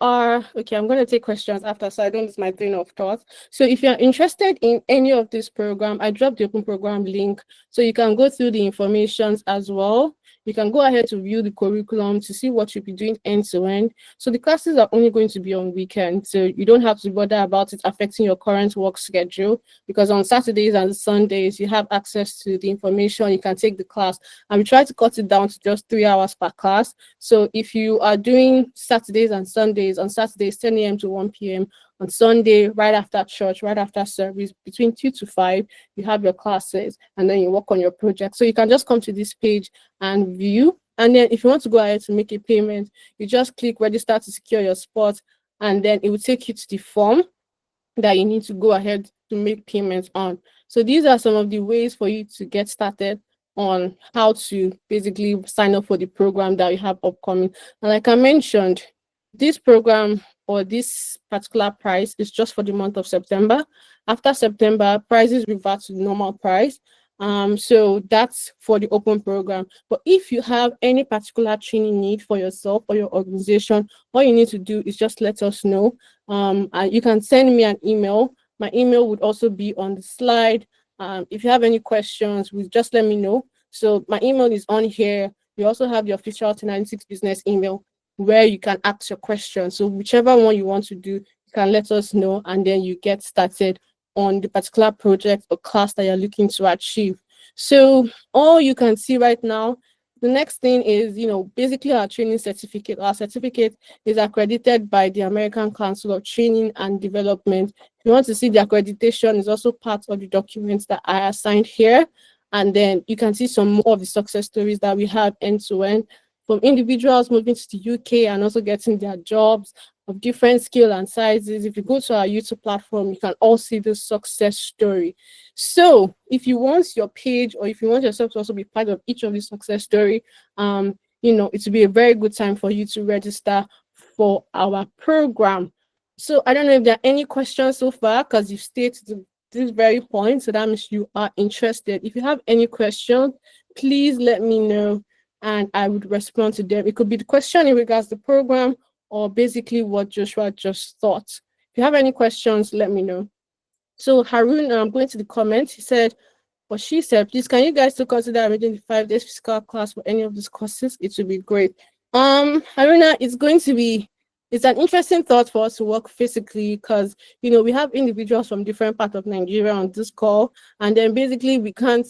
are okay, I'm going to take questions after so I don't lose my train of thought. So if you're interested in any of this program, I dropped the open program link so you can go through the informations as well. You can go ahead to view the curriculum to see what you'll be doing end to end. So the classes are only going to be on weekends, so you don't have to bother about it affecting your current work schedule, because on Saturdays and Sundays you have access to the information. You can take the class, and we try to cut it down to just 3 hours per class. So if you are doing Saturdays and Sundays, on Saturdays 10 a.m. to 1 p.m., on Sunday, right after church, right after service, between 2 to 5, you have your classes and then you work on your project. So you can just come to this page and view. And then if you want to go ahead to make a payment, you just click register to secure your spot, and then it will take you to the form that you need to go ahead to make payments on. So these are some of the ways for you to get started on how to basically sign up for the program that you have upcoming. And like I mentioned, this program or this particular price is just for the month of September. After September, prices revert to normal price. So that's for the open program. But if you have any particular training need for yourself or your organization, all you need to do is just let us know. And you can send me an email. My email would also be on the slide. If you have any questions, just let me know. So my email is on here. We also have the official 1096 business email where you can ask your questions. So whichever one you want to do, you can let us know, and then you get started on the particular project or class that you're looking to achieve. So all you can see right now, the next thing is, basically our training certificate. Our certificate is accredited by the American Council of Training and Development. If you want to see the accreditation, is also part of the documents that I assigned here. And then you can see some more of the success stories that we have end to end, from individuals moving to the UK and also getting their jobs of different scale and sizes. If you go to our YouTube platform, you can all see the success story. So if you want your page, or if you want yourself to also be part of each of the success story, it will be a very good time for you to register for our program. So I don't know if there are any questions so far, because you've stayed to this very point, so that means you are interested. If you have any questions, please let me know and I would respond to them. It could be the question in regards to the program, or basically what Joshua just thought. If you have any questions, let me know. So Harun, I'm going to the comments. He said, or she said, please, can you guys still consider arranging the 5 days physical class for any of these courses? It would be great. Haruna, it's an interesting thought for us to work physically, because we have individuals from different parts of Nigeria on this call, and then basically we can't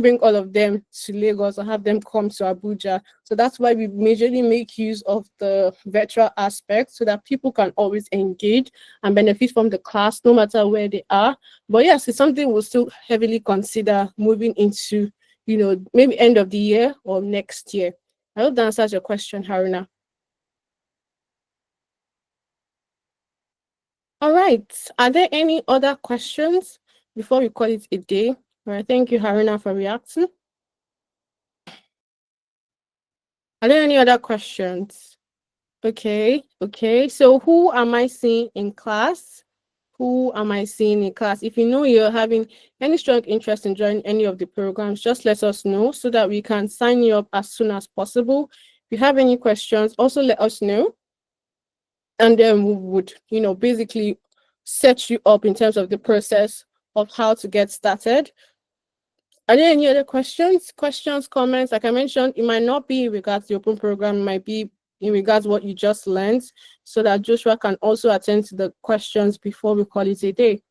bring all of them to Lagos or have them come to Abuja. So that's why we majorly make use of the virtual aspect, so that people can always engage and benefit from the class no matter where they are. But yes, it's something we'll still heavily consider moving into, maybe end of the year or next year. I hope that answers your question, Haruna. All right. Are there any other questions before we call it a day? All right. Thank you, Haruna, for reacting. Are there any other questions? Okay. So who am I seeing in class? Who am I seeing in class? If you know you're having any strong interest in joining any of the programs, just let us know so that we can sign you up as soon as possible. If you have any questions, also let us know. And then we would, basically set you up in terms of the process of how to get started. Are there any other questions, comments? Like I mentioned, it might not be in regards to the open program, it might be in regards to what you just learned, so that Joshua can also attend to the questions before we call it a day.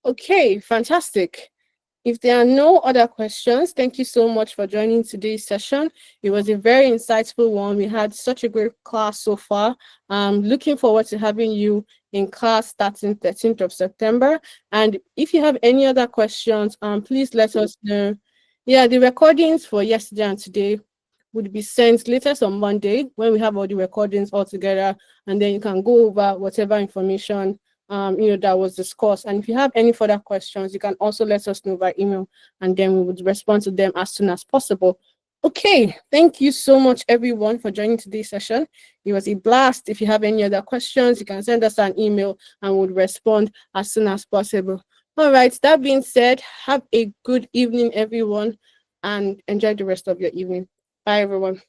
Okay, fantastic. If there are no other questions, thank you so much for joining today's session. It was a very insightful one. We had such a great class so far. I'm looking forward to having you in class starting 13th of September. And if you have any other questions, please let us know. Yeah, the recordings for yesterday and today would be sent latest on Monday when we have all the recordings all together, and then you can go over whatever information that was discussed. And if you have any further questions, you can also let us know by email, and then we would respond to them as soon as possible. Okay, thank you so much, everyone, for joining today's session. It was a blast. If you have any other questions, you can send us an email and we'll respond as soon as possible. All right, that being said, have a good evening, everyone, and enjoy the rest of your evening. Bye, everyone.